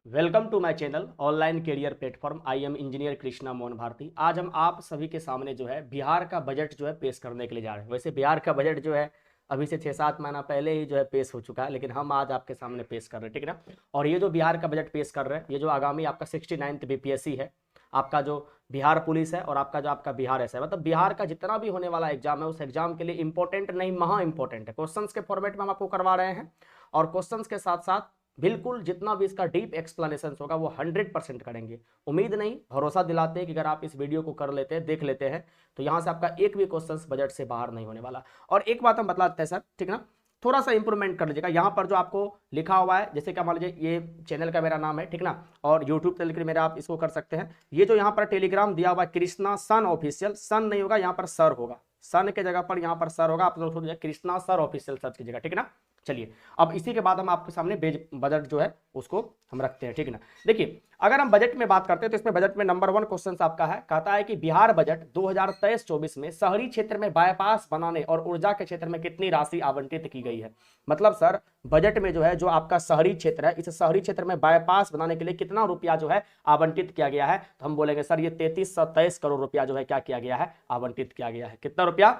Welcome to my channel online career platform. I am engineer Krishna Mohan Bharati. आज हम आप सभी के सामने जो है बिहार का बजट जो है पेश करने के लिए जा रहे हैं। वैसे बिहार का बजट जो है अभी से 6-7 महीना पहले ही जो है पेश हो चुका है, लेकिन हम आज आपके सामने पेश कर रहे हैं, ठीक है ना। और ये जो बिहार का बजट पेश कर रहे हैं, ये जो आगामी आपका 69th बीपीएससी है, आपका जो बिहार पुलिस है और आपका जो आपका बिहार ऐसा है, मतलब बिहार का जितना भी होने वाला एग्जाम है उस एग्जाम के लिए इंपॉर्टेंट नहीं, महा इंपॉर्टेंट है। क्वेश्चंस के फॉर्मेट में हम आपको करवा रहे हैं और क्वेश्चंस के साथ साथ बिल्कुल जितना भी इसका डीप एक्सप्लेनेशन होगा वो 100% करेंगे। उम्मीद नहीं, भरोसा दिलाते हैं कि अगर आप इस वीडियो को कर लेते हैं, देख लेते हैं, तो यहां से आपका एक भी क्वेश्चन बजट से बाहर नहीं होने वाला। और एक बात हम बतला देते हैं सर, ठीक ना, थोड़ा सा इंप्रूवमेंट कर लीजिएगा। यहाँ पर जो आपको लिखा हुआ है, जैसे क्या मान लीजिए ये चैनल का मेरा नाम है, ठीक ना, और यूट्यूब चैनल के मेरा आप इसको कर सकते हैं। ये जो यहाँ पर टेलीग्राम दिया हुआ है कृष्णा सन ऑफिशियल, सन नहीं होगा यहाँ पर सर होगा, सन के जगह पर यहाँ पर सर होगा, आप लोग कृष्णा सर ऑफिशियल सर्च कीजिएगा, ठीक है ना। चलिए अब इसी के बाद हम आपके सामने बजट जो है उसको हम रखते हैं, ठीक है ना। देखिए अगर हम बजट में बात करते हैं तो इसमें बजट में नंबर 1 क्वेश्चन आपका है, कहता है कि बिहार बजट 2023-24 में शहरी क्षेत्र में बाईपास बनाने और ऊर्जा के क्षेत्र में कितनी राशि आवंटित की गई है। मतलब सर बजट में जो है जो आपका शहरी क्षेत्र है, इस शहरी क्षेत्र में बाईपास बनाने के लिए कितना रुपया जो है आवंटित किया गया है, तो हम बोलेंगे सर ये 3323 करोड़ रुपया जो है क्या किया गया है, आवंटित किया गया है। कितना रुपया?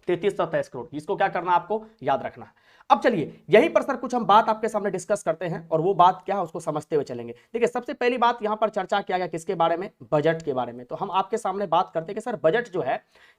3323 करोड़। इसको क्या करना, आपको याद रखना है। अब चलिए यहीं पर सर कुछ हम बात आपके सामने डिस्कस करते हैं और वो बात क्या है उसको समझते हुए चलेंगे। देखिए सबसे पहली बात यहां पर चर्चा किया गया किसके बारे में, बजट के बारे में। तो हम आपके सामने बात करते हैं कि सर बजट जो है,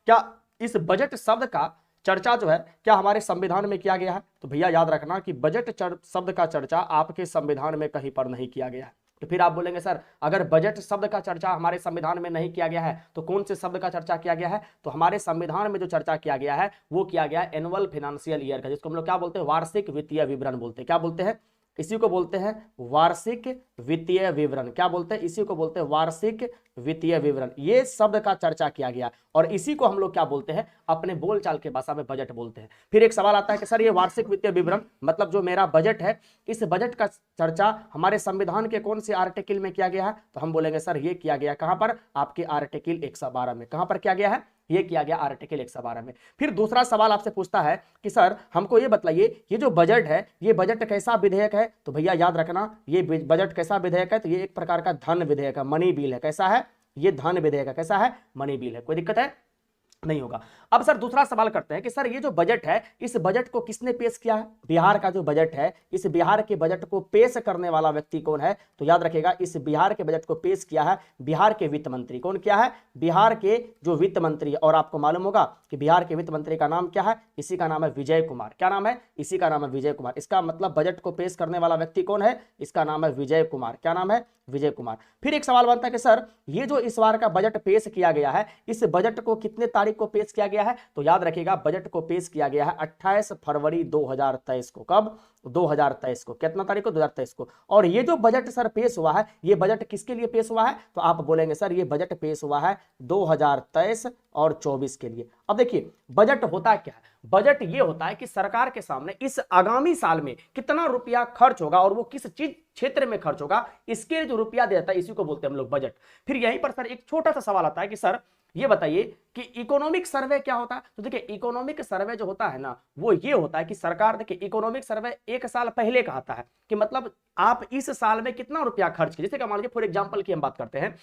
क्या इस बजट शब्द का चर्चा जो है क्या हमारे संविधान में किया गया है। तो भैया याद रखना कि बजट शब्द का चर्चा आपके संविधान में कहीं पर नहीं किया गया है। तो फिर आप बोलेंगे सर अगर बजट शब्द का चर्चा हमारे संविधान में नहीं किया गया है तो कौन से शब्द का चर्चा किया गया है। तो हमारे संविधान में जो चर्चा किया गया है वो किया गया है एनुअल फाइनेंशियल ईयर का, जिसको हम लोग क्या बोलते हैं, वार्षिक वित्तीय विवरण बोलते हैं। क्या बोलते हैं? इसी को बोलते हैं वार्षिक वित्तीय विवरण। क्या बोलते हैं? इसी को बोलते हैं वार्षिक वित्तीय विवरण। ये शब्द का चर्चा किया गया और इसी को हम लोग क्या बोलते हैं, अपने बोलचाल के भाषा में बजट बोलते हैं। फिर एक सवाल आता है कि सर ये वार्षिक वित्तीय विवरण मतलब जो मेरा बजट है, इस बजट का चर्चा हमारे संविधान के कौन से आर्टिकल में किया गया है। तो हम बोलेंगे सर ये किया गया कहां पर, आपके आर्टिकल 112 में। कहां पर किया गया है, ये किया गया आर्टिकल 112 में। फिर दूसरा सवाल आपसे पूछता है कि सर हमको ये बताइए ये जो बजट है ये बजट कैसा विधेयक है। तो भैया याद रखना ये बजट कैसा विधेयक है, तो ये एक प्रकार का धन विधेयक है, मनी बिल है। कैसा है? ये धन विधेयक है। कैसा है? मनी बिल है। कोई दिक्कत है? नहीं होगा। अब सर दूसरा सवाल करते हैं कि सर ये जो बजट है इस बजट को किसने पेश किया है। बिहार का जो बजट है, इस बिहार के बजट को पेश करने वाला व्यक्ति कौन है। तो याद रखिएगा इस बिहार के बजट को पेश किया है बिहार के वित्त मंत्री। कौन किया है? बिहार के जो वित्त मंत्री। और आपको मालूम होगा कि बिहार के वित्त मंत्री का नाम क्या है, इसी का नाम है विजय कुमार। क्या नाम है? इसी का नाम है विजय कुमार। इसका मतलब बजट को पेश करने वाला व्यक्ति कौन है, इसका नाम है विजय कुमार। क्या नाम है? विजय कुमार। फिर एक सवाल बनता है कि सर ये जो इस बार का बजट पेश किया गया है इस बजट को कितने तारीख को पेश किया गया है। तो याद रखिएगा बजट को पेश किया गया है 28 फरवरी 2023 को। कब? 2023 को। कितना तारीख को? 2023 को। और ये जो बजट सर पेश हुआ है ये बजट किसके लिए पेश हुआ है। तो आप बोलेंगे सर ये बजट पेश हुआ है 2023 और 24 के लिए। अब देखिए बजट होता क्या है, बजट ये होता है कि सरकार के सामने इस आगामी साल में कितना रुपया खर्च होगा और वो किस चीज क्षेत्र में खर्च होगा, इसके लिए जो रुपया देता है इसी को बोलते हैं हम लोग बजट। फिर यहीं पर सर एक छोटा सा सवाल आता है कि सर ये बताइए कि इकोनॉमिक सर्वे क्या होता है। तो देखिए इकोनॉमिक सर्वे जो होता है ना वो ये होता है कि सरकार, देखिए इकोनॉमिक सर्वे एक साल पहले का आता है कि मतलब आप इस साल में कितना रुपया खर्च किए। जैसे कि मान लीजिए फॉर एग्जांपल की हम बात करते हैं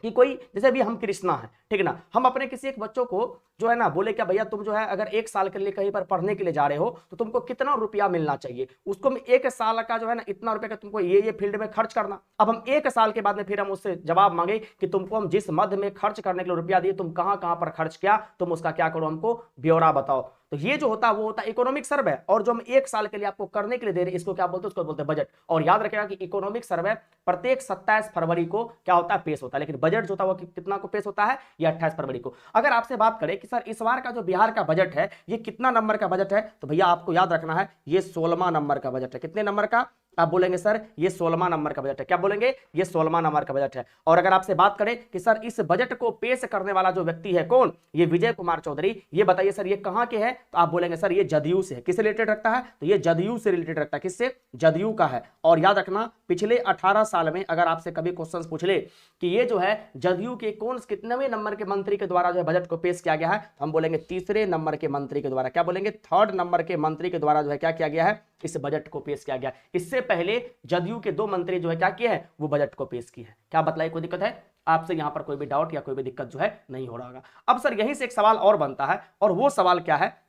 कि कोई, जैसे अभी हम कृष्णा है, ठीक है ना, हम अपने किसी एक बच्चों को जो है ना बोले क्या भैया तुम जो है अगर एक साल के लिए कहीं पर पढ़ने के लिए जा रहे हो तो तुमको कितना रुपया मिलना चाहिए, उसको हम एक साल का जो है ना इतना रुपया का तुमको ये फील्ड में खर्च करना। अब हम एक साल के बाद में फिर हम उससे जवाब मांगे कि तुमको हम जिस मद में खर्च करने के लिए रुपया दिए तुम कहां कहां पर खर्च किया, तुम उसका क्या करो, हमको ब्यौरा बताओ। तो ये जो होता है वो होता है इकोनॉमिक सर्वे। और जो हम एक साल के लिए आपको करने के लिए दे रहे हैं इसको क्या बोलते हैं, उसको बोलते हैं बजट। और याद रखेगा कि इकोनॉमिक सर्वे प्रत्येक 27 फरवरी को क्या होता है, पेश होता है। लेकिन बजट जो होता है वो कितना को पेश होता है, ये 28 फरवरी को। अगर आपसे बात करें कि सर इस बार का जो बिहार का बजट है ये कितना नंबर का बजट है, तो भैया आपको याद रखना है ये 16वां नंबर का बजट है। कितने नंबर का? आप बोलेंगे सर ये 16वां नंबर का बजट है। क्या बोलेंगे? ये 16वां नंबर का बजट है। और अगर आपसे बात करें कि सर इस बजट को पेश करने वाला जो व्यक्ति है कौन, ये विजय कुमार चौधरी, ये बताइए सर ये कहां के है। तो आप बोलेंगे सर ये जदयू से है। किससे रिलेटेड रखता है? तो ये जदयू से रिलेटेड रखता है। किससे? जदयू का है। और याद रखना पिछले 18 साल में अगर आपसे कभी क्वेश्चन पूछ ले कि ये जो है जदयू के कौन कितने नंबर के मंत्री के द्वारा जो है बजट को पेश किया गया है, तो हम बोलेंगे तीसरे नंबर के मंत्री के द्वारा। क्या बोलेंगे? थर्ड नंबर के मंत्री के द्वारा जो है क्या किया गया है, इस बजट को पेश किया गया। इससे पहले जदयू के 2 मंत्री जो है क्या किए हैं, वो बजट को पेश किए हैं। क्या बतलाइए, कोई दिक्कत है आपसे यहां पर? कोई भी डाउट या कोई भी दिक्कत जो है नहीं हो रहा होगा। अब सर यहीं से एक सवाल और बनता है, और वो सवाल क्या है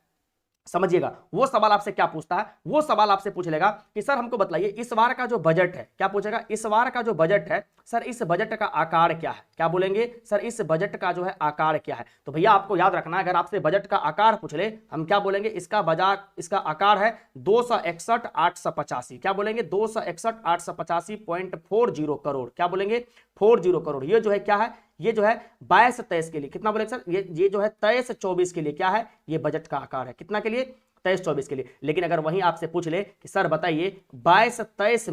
समझिएगा। वो सवाल आपसे क्या पूछता है, वो सवाल आपसे पूछ लेगा कि सर हमको बताइए इस बार का जो बजट है, क्या पूछेगा, इस बार का जो बजट है सर, इस बजट का आकार क्या है? क्या बोलेंगे सर, इस बजट का जो है आकार क्या है? तो भैया आपको याद रखना है, अगर आपसे बजट का आकार पूछ ले, हम क्या बोलेंगे, इसका आकार है 261,885। क्या बोलेंगे, 261,885.40 करोड़। क्या बोलेंगे, 40 करोड़। ये जो है क्या है, ये जो है 22-23 के लिए, कितना बोलेंगे सर, ये जो है 23-24 के लिए क्या है, ये बजट का आकार है। कितना के लिए, 23-24 के लिए। लेकिन अगर वहीं आपसे पूछ ले कि सर बताइए 22-23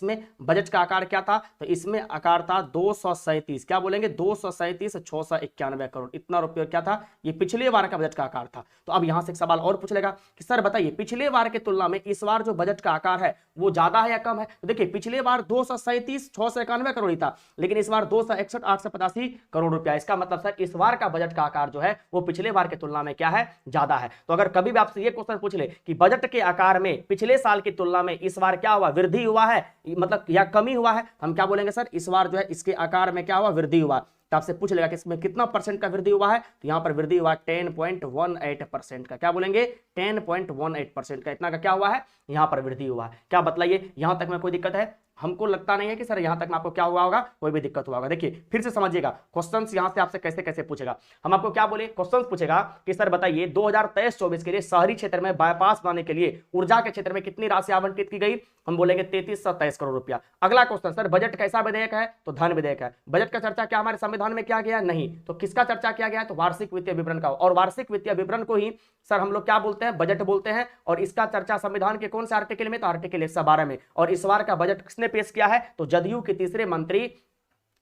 में बजट का आकार क्या था, तो इसमें आकार था 237, क्या बोलेंगे, 237,691 करोड़। इतना रुपये क्या था, ये पिछले बार का बजट का आकार था। तो अब यहां से एक सवाल और पूछ लेगा कि सर बताइए पिछले बार के तुलना में इस बार जो बजट का आकार है वो ज्यादा है या कम है? तो देखिए पिछले बार 237,691 करोड़ ही था, लेकिन इस बार 261,885 करोड़ रुपया। इसका मतलब सर इस बार का बजट का आकार जो है वो पिछले बार के तुलना में क्या है, ज्यादा है। तो अगर कभी भी आपसे ये क्वेश्चन पूछ ले कि बजट के आकार में पिछले साल की तुलना में इस बार क्या हुआ, वृद्धि हुआ है, मतलब या कमी हुआ है, हम क्या बोलेंगे सर, इस बार जो है इसके आकार में क्या हुआ, वृद्धि हुआ। तो आपसे पूछ लेगा कि इसमें कितना परसेंट का वृद्धि हुआ है, तो यहां पर वृद्धि हुआ 10.18% का। क्या बोलेंगे, 10.18% का। इतना का क्या हुआ है, यहां पर वृद्धि हुआ है। क्या बतलाइए, यहां तक में कोई दिक्कत है? हमको लगता नहीं है कि सर यहां तक में आपको क्या हुआ होगा, कोई भी दिक्कत हुआ होगा। देखिए फिर से समझिएगा, क्वेश्चंस यहां से आपसे कैसे कैसे पूछेगा। हम आपको क्या बोले, क्वेश्चंस पूछेगा कि सर बताइए 2023-24 के लिए शहरी क्षेत्र में बाईपास बनाने के लिए ऊर्जा के क्षेत्र में कितनी राशि आवंटित की गई? हम बोलेंगे 3323 करोड़ रुपया। अगला क्वेश्चन, सर बजट कैसा विधेयक है? तो धन विधेयक है। बजट का चर्चा क्या हमारे संविधान में किया गया? नहीं। तो किसका चर्चा किया गया? तो वार्षिक वित्तीय विवरण का। और वार्षिक वित्तीय विवरण को ही सर हम लोग क्या बोलते हैं, बजट बोलते हैं। और इसका चर्चा संविधान के कौन से आर्टिकल में? तो आर्टिकल 112 में। और इस बार का बजट किसने पेश किया है? तो जदयू के तीसरे मंत्री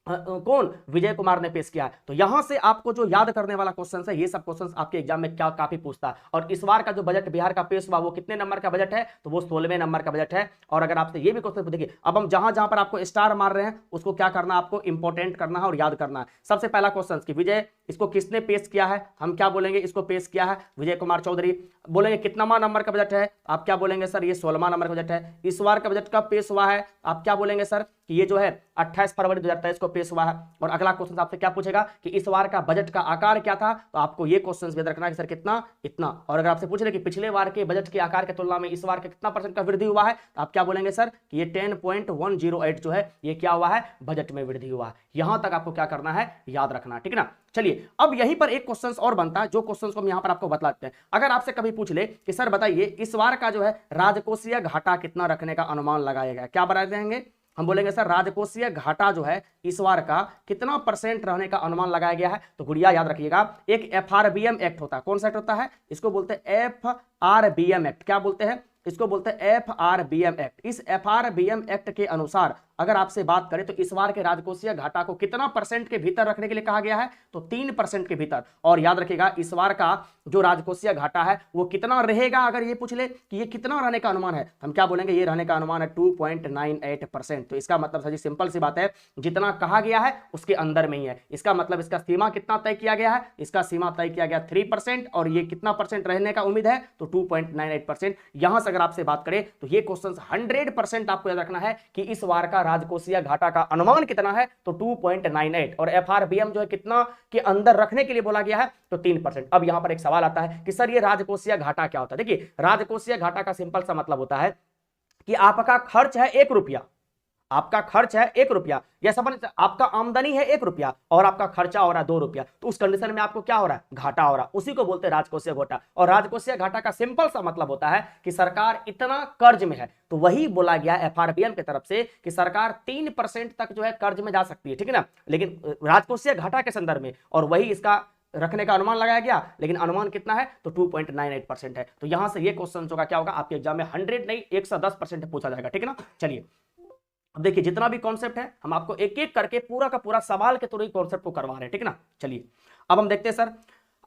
कौन, विजय कुमार ने पेश किया है। तो यहां से आपको जो याद करने वाला क्वेश्चन है, ये सब क्वेश्चंस आपके एग्जाम में क्या काफी पूछता है। और इस बार का जो बजट बिहार का पेश हुआ वो कितने नंबर का बजट है? तो वो 16वें नंबर का बजट है। और अगर आपसे ये भी क्वेश्चन देखिए, अब हम जहां जहां पर आपको स्टार मार रहे हैं उसको क्या करना, आपको इंपॉर्टेंट करना है और याद करना है। सबसे पहला क्वेश्चन कि विजय, इसको किसने पेश किया है? हम क्या बोलेंगे, इसको पेश किया है विजय कुमार चौधरी। बोलेंगे कितनावां नंबर का बजट है? आप क्या बोलेंगे सर, ये 16वां नंबर का बजट है। इस बार का बजट कब पेश हुआ है? आप क्या बोलेंगे सर कि ये जो है 28 फरवरी 2023 को पेश हुआ है। और अगला क्वेश्चन आपसे क्या पूछेगा कि इस बार का बजट का आकार क्या था? तो आपको ये क्वेश्चन याद रखना है कि सर कितना, इतना। और अगर आपसे पूछ रहे कि पिछले बार के बजट के आकार के तुलना में इस बार का कितना परसेंट का वृद्धि हुआ है, तो आप क्या बोलेंगे सर कि ये 10.108 जो है ये क्या हुआ है, बजट में वृद्धि हुआ है। यहां तक आपको क्या करना है, याद रखना, ठीक है ना। चलिए अब यहीं पर एक क्वेश्चन और बनता है, जो क्वेश्चन को हम यहां पर आपको बतलाते हैं। अगर आपसे कभी पूछ ले कि सर बताइए इस बार का जो है राजकोषीय घाटा कितना रखने का अनुमान लगाया गया, क्या बता देंगे? हम बोलेंगे सर राजकोषीय घाटा जो है इस बार का कितना परसेंट रहने का अनुमान लगाया गया है। तो गुड़िया याद रखिएगा, एक FRBM एक्ट होता है। कौन सा एक्ट होता है? इसको बोलते हैं FRBM एक्ट। क्या बोलते हैं? इसको बोलते हैं FRBM एक्ट। इस FRBM एक्ट के अनुसार अगर आपसे बात करें तो इस बार के राजकोषीय घाटा को कितना परसेंट के भीतर रखने के लिए कहा गया है? तो 3% के भीतर। और याद रखिएगा इस बार का जो राजकोषीय घाटा है वो कितना रहेगा। अगर ये पूछ ले कि ये कितना रहने का अनुमान है, हम क्या बोलेंगे, ये रहने का अनुमान है 2.98%। तो इसका मतलब सर सिंपल सी बात है, जितना कहा गया है उसके अंदर में ही है। इसका मतलब इसका सीमा कितना तय किया गया है? इसका सीमा तय किया गया 3%। और ये कितना परसेंट रहने का उम्मीद है? तो 2.98%। यहां से अगर आपसे बात करें तो ये क्वेश्चन 100% आपको याद रखना है कि इस बार का राजकोषीय घाटा का अनुमान कितना है? तो 2.98। और FRBM जो है कितना के अंदर रखने के लिए बोला गया है? तो 3%। अब यहां पर एक सवाल आता है कि सर ये राजकोषीय घाटा क्या होता है? देखिए राजकोषीय घाटा का सिंपल सा मतलब होता है कि आपका खर्च है 1 रुपया, आपका खर्च है 1 रुपया, या समझ, आपका आमदनी है 1 रुपया और आपका खर्चा हो रहा है 2 रुपया। तो उस कंडीशन में आपको क्या हो रहा है? घाटा हो रहा है। उसी को बोलते हैं राजकोषीय घाटा। और राजकोषीय घाटा का सिंपल सा मतलब होता है कि सरकार इतना कर्ज में है। तो वही बोला गया FRBM की तरफ से कि सरकार 3% तक जो है कर्ज में जा सकती है, ठीक है ना, लेकिन राजकोषीय घाटा के संदर्भ में। और वही इसका रखने का अनुमान लगाया गया, लेकिन अनुमान कितना है? तो 2.98% है। तो यहां से ये क्वेश्चन होगा क्या होगा आपके एग्जाम में 100 नहीं 110% पूछा जाएगा, ठीक है ना। चलिए अब देखिए जितना भी कॉन्सेप्ट है हम आपको एक एक करके पूरा का पूरा सवाल के थ्रू कॉन्सेप्ट को करवा रहे हैं, ठीक है ना। चलिए अब हम देखते हैं सर,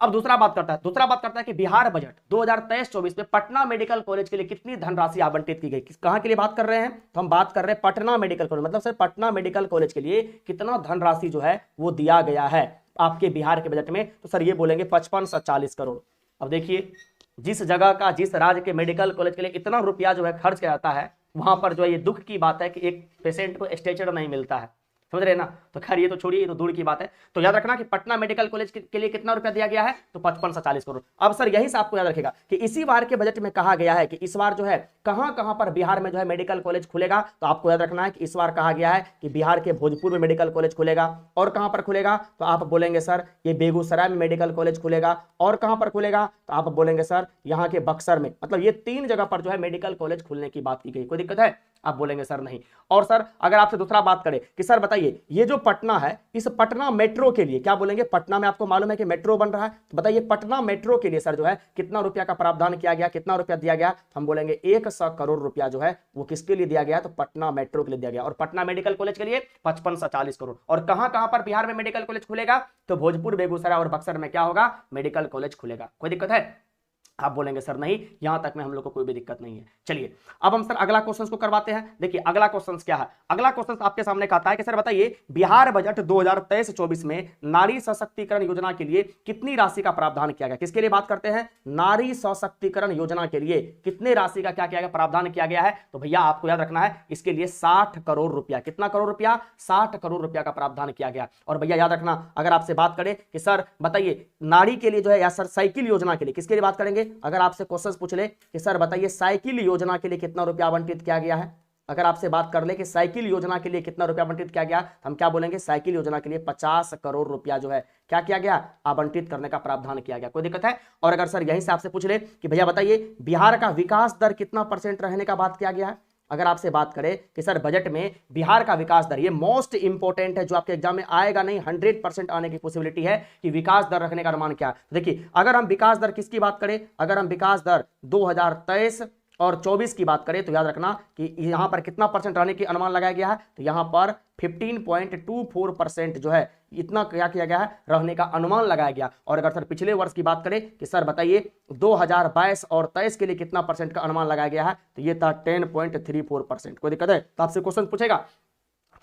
अब दूसरा बात करता है कि बिहार बजट 2023-24 में पटना मेडिकल कॉलेज के लिए कितनी धनराशि आवंटित की गई। कहां के लिए बात कर रहे हैं? तो हम बात कर रहे हैं पटना मेडिकल कॉलेज, मतलब सर पटना मेडिकल कॉलेज के लिए कितना धनराशि जो है वो दिया गया है आपके बिहार के बजट में। तो सर ये बोलेंगे 55 से 40 करोड़। अब देखिए जिस जगह का, जिस राज्य के मेडिकल कॉलेज के लिए इतना रुपया जो है खर्च किया जाता है, वहां पर जो है ये दुख की बात है कि एक पेशेंट को स्ट्रेचर नहीं मिलता है। समझ रहे ना? तो खैर ये तो छोड़िए, ये तो दूर की बात है। तो याद रखना कि पटना मेडिकल कॉलेज के लिए कितना रुपया दिया गया है, तो 55 से 40 करोड़। अब सर यही से आपको याद रखेगा कि इसी बार के बजट में कहा गया है कि इस बार जो है कहां कहां पर बिहार में जो है मेडिकल कॉलेज खुलेगा। तो आपको याद रखना है कि इस बार कहा गया है कि बिहार के भोजपुर में मेडिकल कॉलेज खुलेगा। और कहां पर खुलेगा? तो आप बोलेंगे सर ये बेगूसराय में मेडिकल कॉलेज खुलेगा। और कहां पर खुलेगा? तो आप बोलेंगे सर यहाँ के बक्सर में। मतलब ये 3 जगह पर जो है मेडिकल कॉलेज खुलने की बात की गई। कोई दिक्कत है? आप बोलेंगे सर नहीं। और सर अगर आपसे दूसरा बात करें कि सर बताइए ये जो पटना है, इस पटना मेट्रो के लिए क्या बोलेंगे? पटना में आपको मालूम है कि मेट्रो बन रहा है, तो बताइए पटना मेट्रो के लिए सर जो है कितना रुपया का प्रावधान किया गया, कितना रुपया दिया गया? हम बोलेंगे 100 करोड़ रुपया जो है वो किसके लिए दिया गया? तो पटना मेट्रो के लिए दिया गया। और पटना मेडिकल कॉलेज के लिए 55 से 40 करोड़। और कहां कहां पर बिहार में मेडिकल कॉलेज खुलेगा? तो भोजपुर, बेगूसराय और बक्सर में क्या होगा? मेडिकल कॉलेज खुलेगा। कोई दिक्कत है? आप बोलेंगे सर नहीं, यहां तक में हम लोग को कोई भी दिक्कत नहीं है। चलिए अब हम सर अगला क्वेश्चन को करवाते हैं। देखिए अगला क्वेश्चन क्या है? अगला क्वेश्चन आपके सामने कहता है कि सर बताइए बिहार बजट 2023-24 में नारी सशक्तिकरण योजना के लिए कितनी राशि का प्रावधान किया गया? किसके लिए बात करते हैं? नारी सशक्तिकरण योजना के लिए कितने राशि का क्या किया गया? प्रावधान किया गया है। तो भैया आपको याद रखना है इसके लिए 60 करोड़ रुपया। कितना करोड़ रुपया? 60 करोड़ रुपया का प्रावधान किया गया। और भैया याद रखना अगर आपसे बात करें कि सर बताइए नारी के लिए जो है या सर साइकिल योजना के लिए किसके लिए बात करेंगे? अगर आपसे क्वेश्चन पूछ ले कि सर बताइए साइकिल योजना के लिए कितना रुपया आवंटित किया गया है, अगर आपसे बात कर ले कि साइकिल योजना के लिए कितना रुपया आवंटित किया गया, हम क्या बोलेंगे? साइकिल योजना के लिए 50 करोड़ रुपया जो है क्या किया गया? आवंटित करने का प्रावधान किया गया। कोई दिक्कत है? और अगर सर यहीं से आपसे पूछ ले कि भैया बताइए बिहार का विकास दर कितना % रहने का बात किया गया है, अगर आपसे बात करें कि सर बजट में बिहार का विकास दर, ये मोस्ट इंपोर्टेंट है जो आपके एग्जाम में आएगा नहीं, 100% आने की पॉसिबिलिटी है कि विकास दर रखने का अनुमान क्या है। देखिए अगर हम विकास दर किसकी बात करें, अगर हम विकास दर 2023 और 24 की बात करें तो याद रखना कि यहां पर कितना % रहने की अनुमान लगाया गया है, तो यहां पर 15.24% जो है इतना क्या किया गया है? रहने का अनुमान लगाया गया। और अगर सर पिछले वर्ष की बात करें कि सर बताइए 2022 और 23 के लिए कितना % का अनुमान लगाया गया है, तो ये था 10.34%। कोई दिक्कत है? तो आपसे क्वेश्चन पूछेगा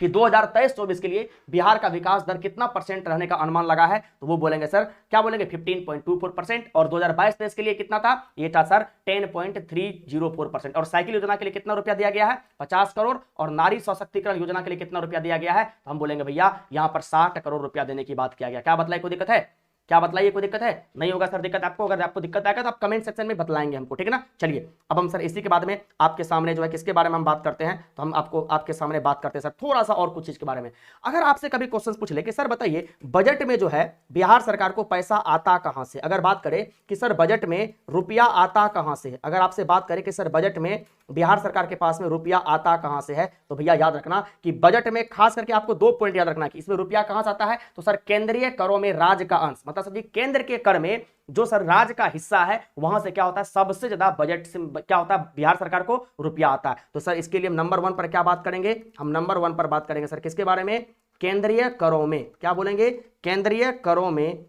कि 2023-24 के लिए बिहार का विकास दर कितना % रहने का अनुमान लगा है, तो वो बोलेंगे सर क्या बोलेंगे? 15.24%। और 2022-23 के लिए कितना था? ये था सर 10.304%। और साइकिल योजना के लिए कितना रुपया दिया गया है? 50 करोड़। और नारी सशक्तिकरण योजना के लिए कितना रुपया दिया गया है? तो हम बोलेंगे भैया यहां पर 60 करोड़ रुपया देने की बात किया गया। क्या बतलाए? कोई दिक्कत है? क्या बतलाइए? कोई दिक्कत है? नहीं होगा सर दिक्कत आपको? अगर आपको दिक्कत आएगा तो आप कमेंट सेक्शन में बतलाएंगे हमको, ठीक है ना। चलिए अब हम सर इसी के बाद में आपके सामने जो है किसके बारे में हम बात करते हैं, तो हम आपको आपके सामने बात करते हैं सर थोड़ा सा और कुछ चीज के बारे में। अगर आपसे कभी क्वेश्चन पूछ ले कि सर बताइए बजट में जो है बिहार सरकार को पैसा आता कहां से, अगर बात करें कि सर बजट में रुपया आता कहां से है, अगर आपसे बात करें कि सर बजट में बिहार सरकार के पास में रुपया आता कहां से है, तो भैया याद रखना कि बजट में खास करके आपको 2 पॉइंट याद रखना कि इसमें रुपया कहां से आता है। तो सर केंद्रीय करों में राज्य का अंश, मतलब समझिए केंद्र के कर में जो सर राज्य का हिस्सा है वहां से क्या होता है? सबसे ज्यादा बजट से क्या होता है? बिहार सरकार को रुपया आता है। तो सर इसके लिए हम नंबर 1 पर क्या बात करेंगे? हम नंबर 1 पर बात करेंगे सर किसके बारे में? केंद्रीय करों में। क्या बोलेंगे? केंद्रीय करों में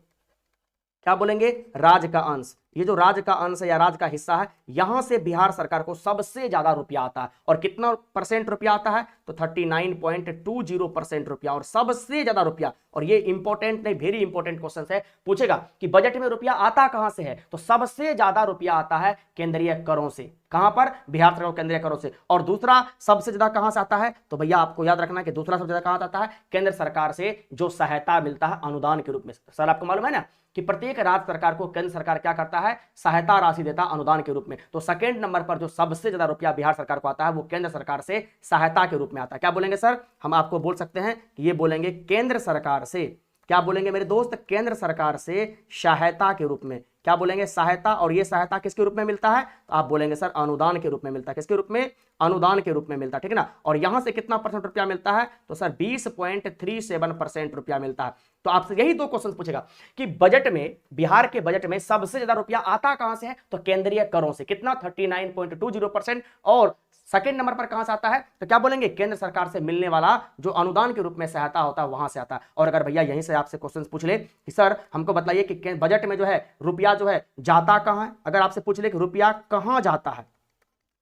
क्या बोलेंगे? राज्य का अंश। ये जो राज्य का अंश है या राज्य का हिस्सा है, यहां से बिहार सरकार को सबसे ज्यादा रुपया आता है। और कितना % रुपया आता है? तो 39.20% रुपया, और सबसे ज्यादा रुपया। और ये इंपॉर्टेंट नहीं, वेरी इंपॉर्टेंट क्वेश्चन है, पूछेगा कि बजट में रुपया आता कहां से है, तो सबसे ज्यादा रुपया आता है केंद्रीय करों से। कहां पर? बिहार सरकार केंद्रीय करों से। और दूसरा सबसे ज्यादा कहां से आता है? तो भैया आपको याद रखना कि दूसरा सबसे ज्यादा कहां आता है? केंद्र सरकार से जो सहायता मिलता है अनुदान के रूप में। सर आपको मालूम है ना कि प्रत्येक राज्य सरकार को केंद्र सरकार क्या करता है? सहायता राशि देता है अनुदान के रूप में। तो सेकंड नंबर पर जो सबसे ज्यादा रुपया बिहार सरकार को आता है वो केंद्र सरकार से सहायता के रूप में आता है। क्या बोलेंगे सर? हम आपको बोल सकते हैं कि ये बोलेंगे केंद्र सरकार से, क्या बोलेंगे मेरे दोस्त? केंद्र सरकार से सहायता के रूप में। क्या बोलेंगे? सहायता। और ये सहायता किसके रूप में मिलता है? तो आप बोलेंगे सर अनुदान के रूप में मिलता है। किसके रूप में? अनुदान के रूप में मिलता है, ठीक है ना। और यहां से कितना % रुपया मिलता है? तो सर 20.37% रुपया मिलता है। तो आपसे यही 2 क्वेश्चन पूछेगा कि बजट में, बिहार के बजट में सबसे ज्यादा रुपया आता कहां से है? तो केंद्रीय करों से। कितना? 39.20%। और सेकंड नंबर पर कहां से आता है? तो क्या बोलेंगे? केंद्र सरकार से मिलने वाला जो अनुदान के रूप में सहायता होता है वहां से आता है। और अगर भैया यहीं से आपसे क्वेश्चन पूछ ले कि सर हमको बताइए कि बजट में जो है रुपया जो है जाता कहां है, अगर आपसे पूछ ले कि रुपया कहां जाता है,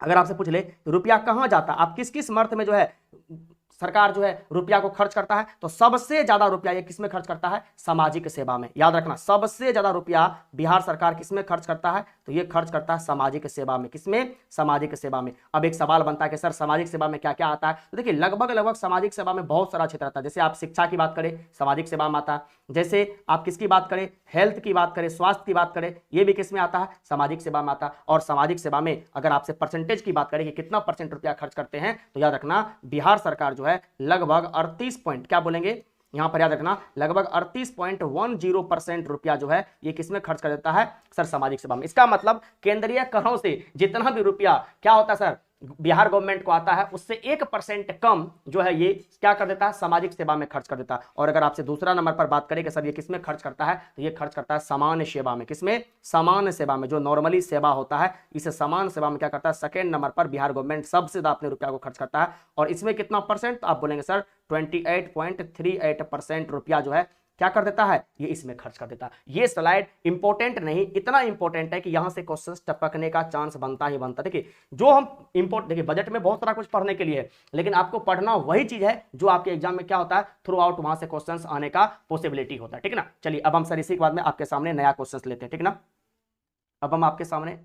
अगर आपसे पूछ ले रुपया कहां जाता है, आप किस किस अर्थ में जो है सरकार जो है रुपया को खर्च करता है, तो सबसे ज्यादा रुपया ये किसमें खर्च करता है? सामाजिक सेवा में। याद रखना, सबसे ज्यादा रुपया बिहार सरकार किसमें खर्च करता है? तो ये खर्च करता है सामाजिक सेवा में। किसमें? सामाजिक सेवा में। अब एक सवाल बनता है कि सर सामाजिक सेवा में क्या क्या आता है? तो देखिए लगभग लगभग सामाजिक सेवा में बहुत सारा क्षेत्र आता है। जैसे आप शिक्षा की बात करें, सामाजिक सेवा में आता है। जैसे आप किसकी बात करें, हेल्थ की बात करें, स्वास्थ्य की बात करें, ये भी किसमें आता है? सामाजिक सेवा में आता है। और सामाजिक सेवा में अगर आपसे परसेंटेज की बात करें कि कितना परसेंट रुपया खर्च करते हैं, तो याद रखना बिहार सरकार जो है लगभग 38 पॉइंट, क्या बोलेंगे यहां पर, याद रखना लगभग 38.10% रुपया जो है ये किसमें खर्च कर देता है? सर सामाजिक सेवा में। इसका मतलब केंद्रीय करों से जितना भी रुपया क्या होता है सर बिहार गवर्नमेंट को आता है, उससे 1% कम जो है ये क्या कर देता है? सामाजिक सेवा में खर्च कर देता है। और अगर आपसे दूसरा नंबर पर बात करें कि सर ये किसमें खर्च करता है, तो ये खर्च करता है सामान्य सेवा में। किसमें? सामान्य सेवा में, जो नॉर्मली सेवा होता है, इस सामान्य सेवा में क्या करता है? सेकेंड नंबर पर बिहार गवर्नमेंट सबसे ज्यादा अपने रुपया को खर्च करता है। और इसमें कितना परसेंट? तो आप बोलेंगे सर 28.38% रुपया जो है क्या कर देता है? ये इसमें खर्च कर देता है। ये स्लाइड इंपॉर्टेंट नहीं, इतना इंपॉर्टेंट है कि यहां से क्वेश्चंस टपकने का चांस बनता ही बनता है। देखिए जो हम देखिए बजट में बहुत सारा कुछ पढ़ने के लिए है, लेकिन आपको पढ़ना वही चीज है जो आपके एग्जाम में क्या होता है? थ्रू आउट वहां से क्वेश्चंस आने का पॉसिबिलिटी होता है। ठीक है ना? चलिए अब हम सर इसी के बाद में आपके सामने नया क्वेश्चन लेते हैं। ठीक ना? अब हम आपके सामने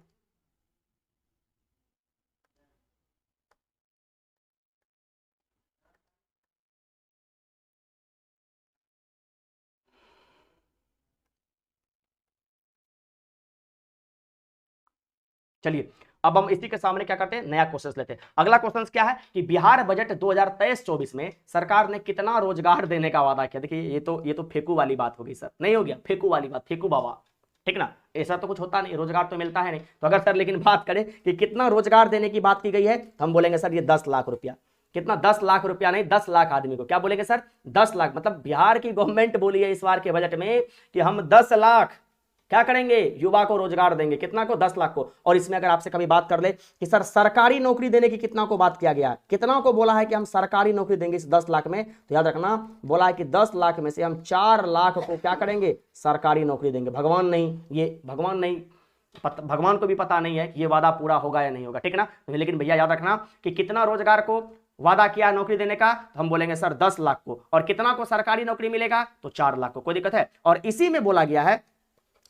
चलिए अब हम इसी के सामने क्या करते हैं? नया क्वेश्चन लेते हैं। अगला क्वेश्चन क्या है कि बिहार बजट 2023-24 में सरकार ने कितना रोजगार देने का वादा किया? देखिए ये तो फेकू वाली बात होगी सर, नहीं हो गया? फेकू वाली बात, फेकू बाबा। ठीक ना? ऐसा तो कुछ होता नहीं, रोजगार तो मिलता है नहीं। तो अगर सर लेकिन बात करें कि कितना रोजगार देने की बात की गई है, तो हम बोलेंगे सर ये 10 लाख रुपया। कितना? 10 लाख रुपया नहीं, 10 लाख आदमी को। क्या बोलेंगे सर? 10 लाख। मतलब बिहार की गवर्नमेंट बोली है इस बार के बजट में कि हम 10 लाख क्या करेंगे? युवा को रोजगार देंगे। कितना को? 10 लाख को। और इसमें अगर आपसे कभी बात कर ले कि सर सरकारी नौकरी देने की कितना को बात किया गया है, कितना को बोला है कि हम सरकारी नौकरी देंगे इस 10 लाख में, तो याद रखना बोला है कि 10 लाख में से हम 4 लाख को क्या करेंगे? सरकारी नौकरी देंगे। भगवान नहीं, ये भगवान नहीं, भगवान को भी पता नहीं है कि ये वादा पूरा होगा या नहीं होगा। ठीक ना? लेकिन भैया याद रखना कि कितना रोजगार को वादा किया नौकरी देने का, तो हम बोलेंगे सर 10 लाख को। और कितना को सरकारी नौकरी मिलेगा? तो 4 लाख को। कोई दिक्कत है? और इसी में बोला गया है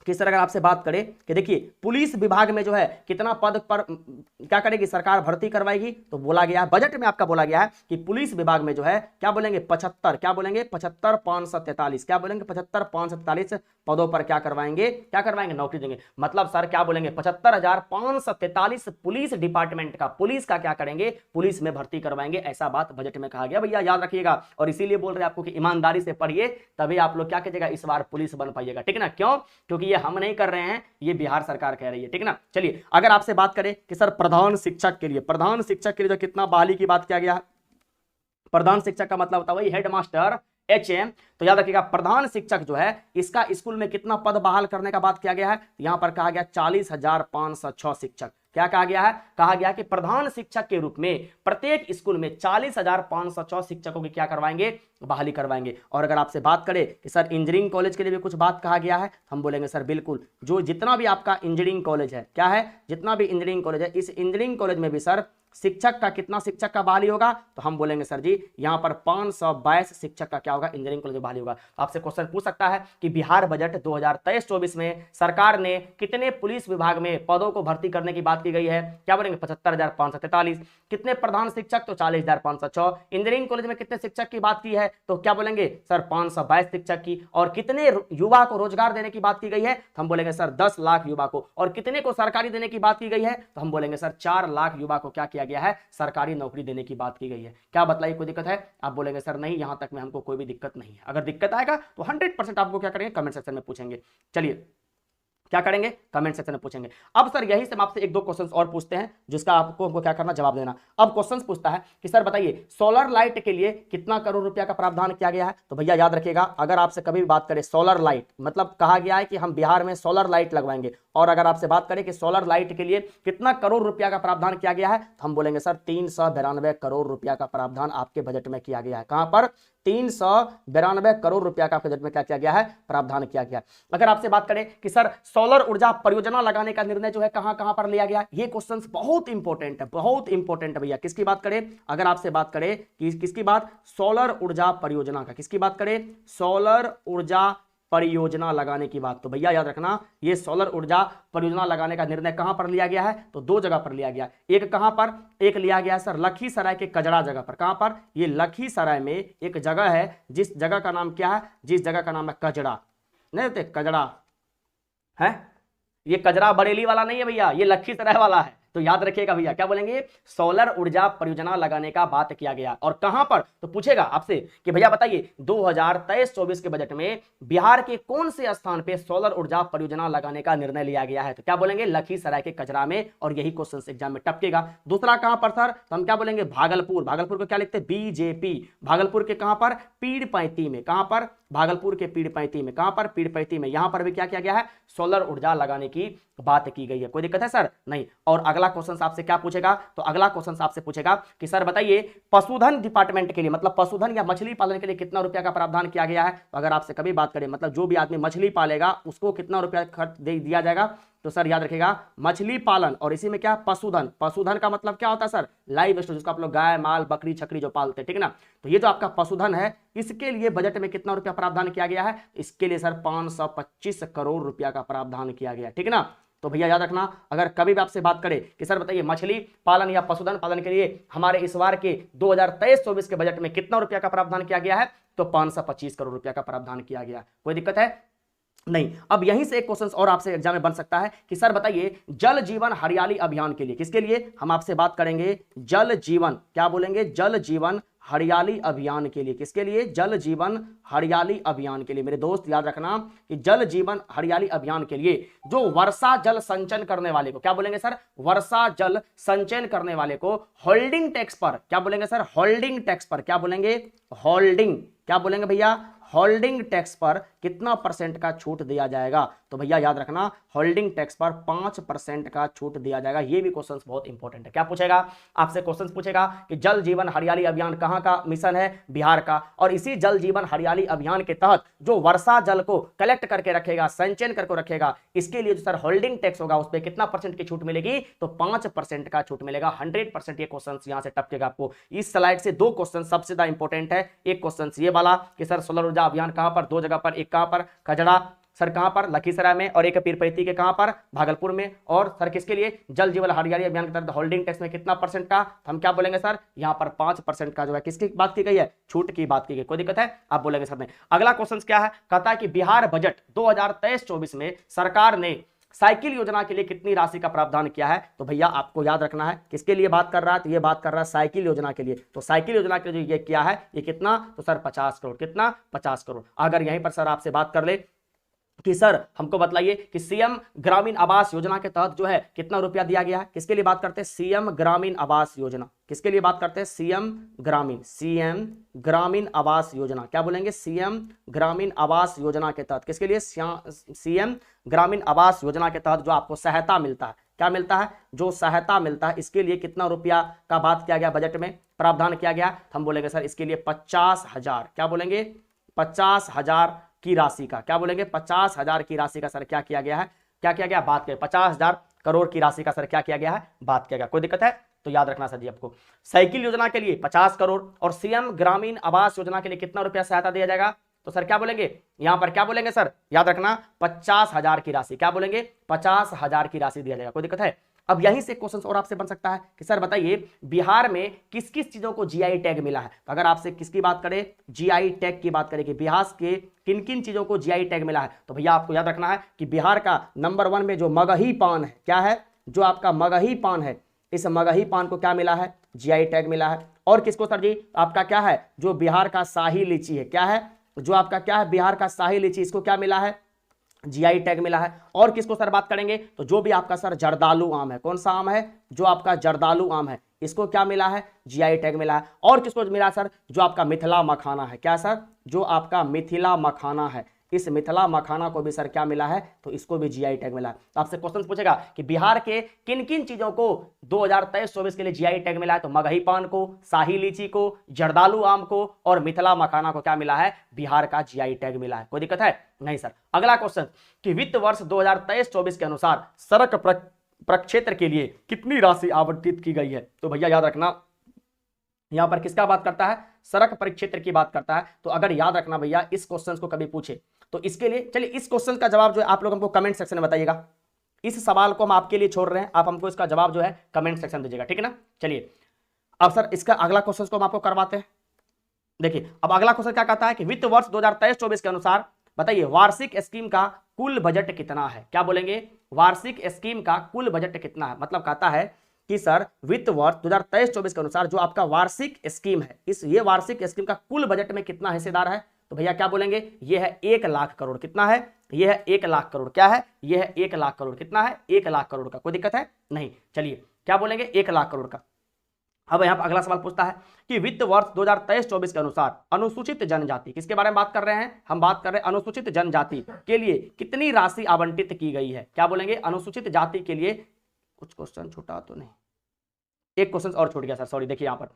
कि सर अगर आपसे बात करें कि देखिए पुलिस विभाग में जो है कितना पद पर क्या करेगी सरकार? भर्ती करवाएगी। तो बोला गया है बजट में, आपका बोला गया है कि पुलिस विभाग में जो है क्या बोलेंगे? 75, क्या बोलेंगे? 75,543, क्या बोलेंगे? 75,543 पदों पर क्या करवाएंगे? क्या करवाएंगे? नौकरी देंगे। मतलब सर क्या बोलेंगे? 75,543 पुलिस डिपार्टमेंट का, पुलिस का क्या करेंगे? पुलिस में भर्ती करवाएंगे। ऐसा बात बजट में कहा गया, भैया याद रखिएगा। और इसीलिए बोल रहे हैं आपको कि ईमानदारी से पढ़िए, तभी आप लोग क्या कीजिएगा? इस बार पुलिस बन पाइएगा। ठीक ना? क्यों? क्योंकि ये हम नहीं कर रहे हैं, ये बिहार सरकार कह रही है। ठीक ना? चलिए अगर आपसे बात करें कि सर प्रधान शिक्षक के लिए जो कितना बहाली की बात किया गया है, प्रधान शिक्षक का मतलब होता है वही हेडमास्टर HM। तो याद रखिएगा प्रधान शिक्षक जो है इसका स्कूल में कितना पद बहाल करने का बात किया गया है? यहां पर कहा गया 40,506 शिक्षक। क्या कहा गया है? कहा गया कि प्रधान शिक्षक के रूप में प्रत्येक स्कूल में 40,506 शिक्षकों की क्या करवाएंगे? बहाली करवाएंगे। और अगर आपसे बात करें कि सर इंजीनियरिंग कॉलेज के लिए भी कुछ बात कहा गया है, हम बोलेंगे सर बिल्कुल, जो जितना भी आपका इंजीनियरिंग कॉलेज है, क्या है? जितना भी इंजीनियरिंग कॉलेज है, इस इंजीनियरिंग कॉलेज में भी सर शिक्षक का कितना शिक्षक का बहाली होगा? तो हम बोलेंगे सर जी यहां पर 522 शिक्षक का क्या होगा? इंजीनियरिंग कॉलेज में बहाली होगा। आपसे क्वेश्चन पूछ सकता है कि बिहार बजट 2023-24 में सरकार ने कितने पुलिस विभाग में पदों को भर्ती करने की बात की गई है? क्या बोलेंगे? 75,543। कितने प्रधान शिक्षक? तो 40,506। इंजीनियरिंग कॉलेज में कितने शिक्षक की बात की है? तो क्या बोलेंगे सर? 522 शिक्षक की। और कितने युवा को रोजगार देने की बात की गई है? तो हम बोलेंगे सर 10 लाख युवा को। और कितने को सरकारी देने की बात की गई है? तो हम बोलेंगे सर 4 लाख युवा को क्या किया गया है? सरकारी नौकरी देने की बात की गई है। क्या बतलाइए, कोई दिक्कत है? आप बोलेंगे सर नहीं, यहां तक में हमको कोई भी दिक्कत नहीं है। अगर दिक्कत आएगा तो 100% आपको क्या करेंगे? कमेंट सेक्शन में पूछेंगे। चलिए क्या करेंगे? कमेंट सेक्शन में पूछेंगे। अब सर यही से हम आपसे एक दो क्वेश्चंस और पूछते हैं जिसका आपको हमको क्या करना? जवाब देना। अब क्वेश्चंस पूछता है कि सर बताइए सोलर लाइट के लिए कितना करोड़ रुपया का प्रावधान किया गया है? तो भैया याद रखिएगा अगर आपसे कभी भी बात करें सोलर लाइट, मतलब कहा गया है कि हम बिहार में सोलर लाइट लगवाएंगे। और अगर आपसे बात करें कि सोलर लाइट के लिए कितना करोड़ रुपया का प्रावधान किया गया है, तो हम बोलेंगे सर 392 करोड़ रुपया का प्रावधान आपके बजट में किया गया है। कहां पर? 392 करोड़ रुपया का बजट में क्या किया गया है, प्रावधान किया गया। अगर आपसे बात करें कि सर सोलर ऊर्जा परियोजना लगाने का निर्णय जो है कहां कहां पर लिया गया, ये क्वेश्चन बहुत इंपॉर्टेंट है, बहुत इंपॉर्टेंट है भैया। किसकी बात करें, अगर आपसे बात करें कि किसकी बात, सोलर ऊर्जा परियोजना का, किसकी बात करें, सोलर ऊर्जा परियोजना लगाने की बात, तो भैया याद रखना ये सोलर ऊर्जा परियोजना लगाने का निर्णय कहां पर लिया गया है, तो दो जगह पर लिया गया। एक कहां पर, एक लिया गया है सर लखीसराय के कजड़ा जगह पर। कहां पर, ये लखीसराय में एक जगह है, जिस जगह का नाम क्या है, जिस जगह का नाम है कजड़ा, नहीं होते कजड़ा है, ये कजरा बरेली वाला नहीं है भैया, ये लखीसराय वाला है। तो याद रखिएगा भैया, क्या बोलेंगे, सोलर ऊर्जा परियोजना लगाने का बात किया गया। और कहां पर, तो पूछेगा आपसे कि भैया बताइए 2023-24 के बजट में बिहार के कौन से स्थान पे सोलर ऊर्जा परियोजना लगाने का निर्णय लिया गया है, तो क्या बोलेंगे, लखीसराय के कजरा में। और यही क्वेश्चन एग्जाम में टपकेगा। दूसरा कहां पर सर, तो हम क्या बोलेंगे, भागलपुर। भागलपुर को क्या लिखते हैं, बीजेपी। भागलपुर के कहां पर, पीड़पैंती में। कहां पर, भागलपुर के पीड़पैंती में। कहां पर, पीड़पैंती में। यहां पर भी क्या किया गया है, सोलर ऊर्जा लगाने की बात की गई है। कोई दिक्कत है सर, नहीं। और अगला क्वेश्चन आपसे क्या पूछेगा, तो अगला क्वेश्चन आपसे पूछेगा कि सर बताइए पशुधन डिपार्टमेंट के लिए, मतलब पशुधन या मछली पालन के लिए कितना रुपया का प्रावधान किया गया है। तो अगर आपसे कभी बात करें, मतलब जो भी आदमी मछली पालेगा उसको कितना रुपया खर्च दिया जाएगा, तो सर याद रखिएगा मछली पालन और इसी में क्या, पशुधन। पशुधन का मतलब क्या होता है सर, लाइव स्टॉक, जिसको आप लोग गाय माल बकरी छकरी जो पालते हैं, ठीक है ना। तो ये जो आपका पशुधन है, इसके लिए बजट में कितना रुपया प्रावधान किया गया है, इसके लिए सर 525 करोड़ रुपया का प्रावधान किया गया, ठीक है ना। तो भैया याद रखना, अगर कभी भी आपसे बात करें कि सर बताइए मछली पालन या पशुधन पालन के लिए हमारे इस बार के 2023-24 के बजट में कितना रुपया का प्रावधान किया गया है, तो 525 करोड़ रुपया का प्रावधान किया गया। कोई दिक्कत है, नहीं। अब यहीं से एक क्वेश्चन और आपसे एग्जाम में बन सकता है कि सर बताइए जल जीवन हरियाली अभियान के लिए, किसके लिए हम आपसे बात करेंगे, जल जीवन, क्या बोलेंगे, जल जीवन हरियाली अभियान के लिए। किसके लिए, जल जीवन हरियाली अभियान के लिए। मेरे दोस्त याद रखना कि जल जीवन हरियाली अभियान के लिए जो वर्षा जल संचयन करने वाले को, क्या बोलेंगे सर, वर्षा जल संचयन करने वाले को होल्डिंग टैक्स पर, क्या बोलेंगे सर, होल्डिंग टैक्स पर, क्या बोलेंगे, होल्डिंग, क्या बोलेंगे भैया, होल्डिंग टैक्स पर कितना परसेंट का छूट दिया जाएगा। तो भैया याद रखना होल्डिंग टैक्स पर 5% का छूट दिया जाएगा। ये भी क्वेश्चन बहुत इंपॉर्टेंट है। क्या पूछेगा, आपसे क्वेश्चन पूछेगा कि जल जीवन हरियाली अभियान कहां का मिशन है, बिहार का। और इसी जल जीवन हरियाली अभियान के तहत जो वर्षा जल को कलेक्ट करके रखेगा, संचयन करके रखेगा, इसके लिए जो सर होल्डिंग टैक्स होगा उस पर कितना परसेंट की छूट मिलेगी, तो 5% का छूट मिलेगा। 100% ये क्वेश्चन यहां से टपकेगा आपको। इस स्लाइड से दो क्वेश्चन सबसे ज्यादा इंपॉर्टेंट है। एक क्वेश्चन ये वाला कि सर सोलर ऊर्जा अभियान कहां पर, दो जगह पर, एक कहां पर, कजड़ा सर कहां पर, लखीसराय में, और एक पीरपैंती के कहां पर, भागलपुर में। और सर किसके लिए, जल जीवन हरियाली अभियान के तहत होल्डिंग टैक्स में कितना परसेंट का, हम क्या बोलेंगे सर, यहां पर 5% का जो है किसकी बात की गई है, छूट की बात की गई। कोई दिक्कत है, आप बोलेंगे सर नहीं। अगला क्वेश्चन क्या है, कहता है कि बिहार बजट 2023-24 में सरकार ने साइकिल योजना के लिए कितनी राशि का प्रावधान किया है। तो भैया आपको याद रखना है किसके लिए बात कर रहा है, तो ये बात कर रहा है साइकिल योजना के लिए। तो साइकिल योजना के लिए जो ये किया है ये कितना, तो सर 50 करोड़। कितना, 50 करोड़। अगर यहीं पर सर आपसे बात कर ले कि सर हमको बतलाइए कि सीएम ग्रामीण आवास योजना के तहत जो है कितना रुपया दिया गया है, किसके लिए बात करते हैं, सीएम ग्रामीण आवास योजना। किसके लिए बात करते हैं, सीएम ग्रामीण आवास योजना। क्या बोलेंगे, सीएम ग्रामीण आवास योजना के तहत। किसके लिए, सीएम ग्रामीण आवास योजना के तहत जो आपको सहायता मिलता है, क्या मिलता है, जो सहायता मिलता है, इसके लिए कितना रुपया का बात किया गया, बजट में प्रावधान किया गया। हम बोलेंगे सर इसके लिए 50,000, क्या बोलेंगे, 50,000 की राशि का, क्या बोलेंगे, 50,000 की राशि का सर क्या किया गया है, क्या किया गया, बात किया 50,000 करोड़ की राशि का सर क्या किया गया है, बात किया गया। कोई दिक्कत है, तो याद रखना सर जी आपको साइकिल योजना के लिए 50 करोड़ और सीएम ग्रामीण आवास योजना के लिए कितना रुपया सहायता दिया जाएगा, तो सर क्या बोलेंगे, यहां पर क्या बोलेंगे सर, याद रखना 50,000 की राशि, क्या बोलेंगे, 50,000 की राशि दिया जाएगा। कोई दिक्कत है। अब यहीं से क्वेश्चन और आपसे बन सकता है कि सर बताइए बिहार में किस किस चीजों को जीआई टैग मिला है। तो अगर आपसे किसकी बात करें, जीआई टैग की बात करें कि बिहार के किन किन चीजों को जीआई टैग मिला है, तो भैया आपको याद रखना है कि बिहार का नंबर 1 में जो मगही पान है, क्या है, जो आपका मगही पान है, इस मगही पान को क्या मिला है, जीआई टैग मिला है। और किसको सर जी, आपका क्या है, जो बिहार का शाही लीची है, क्या है, जो आपका क्या है, बिहार का शाही लीची, इसको क्या मिला है, जीआई टैग मिला है। और किसको सर बात करेंगे, तो जो भी आपका सर जर्दालू आम है, कौन सा आम है, जो आपका जर्दालू आम है, इसको क्या मिला है, जीआई टैग मिला है। और किसको मिला सर, जो आपका मिथिला मखाना है, क्या सर, जो आपका मिथिला मखाना है, इस मिथिला मखाना को भी सर क्या मिला है, तो इसको भी जीआई टैग मिला है। तो आपसे क्वेश्चन पूछेगा कि बिहार के किन किन चीजों को 2023-24 के लिए जीआई टैग मिला है, तो मगही पान को, शाही लीची को, जर्दालू आम को और मिथिला मखाना को क्या मिला है, बिहार का जीआई टैग मिला है। कोई दिक्कत है नहीं सर। अगला क्वेश्चन कि वित्त वर्ष 2023-24 के अनुसार सड़क प्रक्षेत्र के लिए कितनी राशि आवंटित की गई है, तो भैया याद रखना यहां पर किसका बात करता है, सड़क परिक्षेत्र की बात करता है। तो अगर याद रखना भैया इस क्वेश्चन को कभी पूछे तो इसके लिए चलिए इस क्वेश्चन का जवाब जो है आप लोग हमको कमेंट सेक्शन में बताइएगा। इस सवाल को हम आपके लिए छोड़ रहे हैं, आप हमको इसका जवाब जो है कमेंट सेक्शन दीजिएगा, ठीक है ना। चलिए अब सर इसका अगला क्वेश्चन को हम आपको करवाते हैं। देखिए अब अगला क्वेश्चन क्या कहता है कि वित्त वर्ष 2023-24 के अनुसार बताइए वार्षिक स्कीम का कुल बजट कितना है। क्या बोलेंगे, वार्षिक स्कीम का कुल बजट कितना है। मतलब कहता है कि सर वित्त वर्ष 2023-24 के अनुसार जो आपका वार्षिक स्कीम है, इस ये वार्षिक स्कीम का कुल बजट में कितना हिस्सेदार है, तो भैया क्या बोलेंगे, ये है 1 लाख करोड़। कितना है, ये है 1 लाख करोड़। क्या है, ये है 1 लाख करोड़। कितना है, 1 लाख करोड़ का। कोई दिक्कत है नहीं। चलिए क्या बोलेंगे, 1 लाख करोड़ का। अब यहां पर अगला सवाल पूछता है कि वित्त वर्ष 2023-24 के अनुसार अनुसूचित जनजाति, किसके बारे में बात कर रहे हैं, हम बात कर रहे हैं अनुसूचित जनजाति के लिए कितनी राशि आवंटित की गई है। क्या बोलेंगे, अनुसूचित जाति के लिए, कुछ क्वेश्चन छूटा तो नहीं, एक क्वेश्चन और छूट गया सर, सॉरी। देखिए यहां पर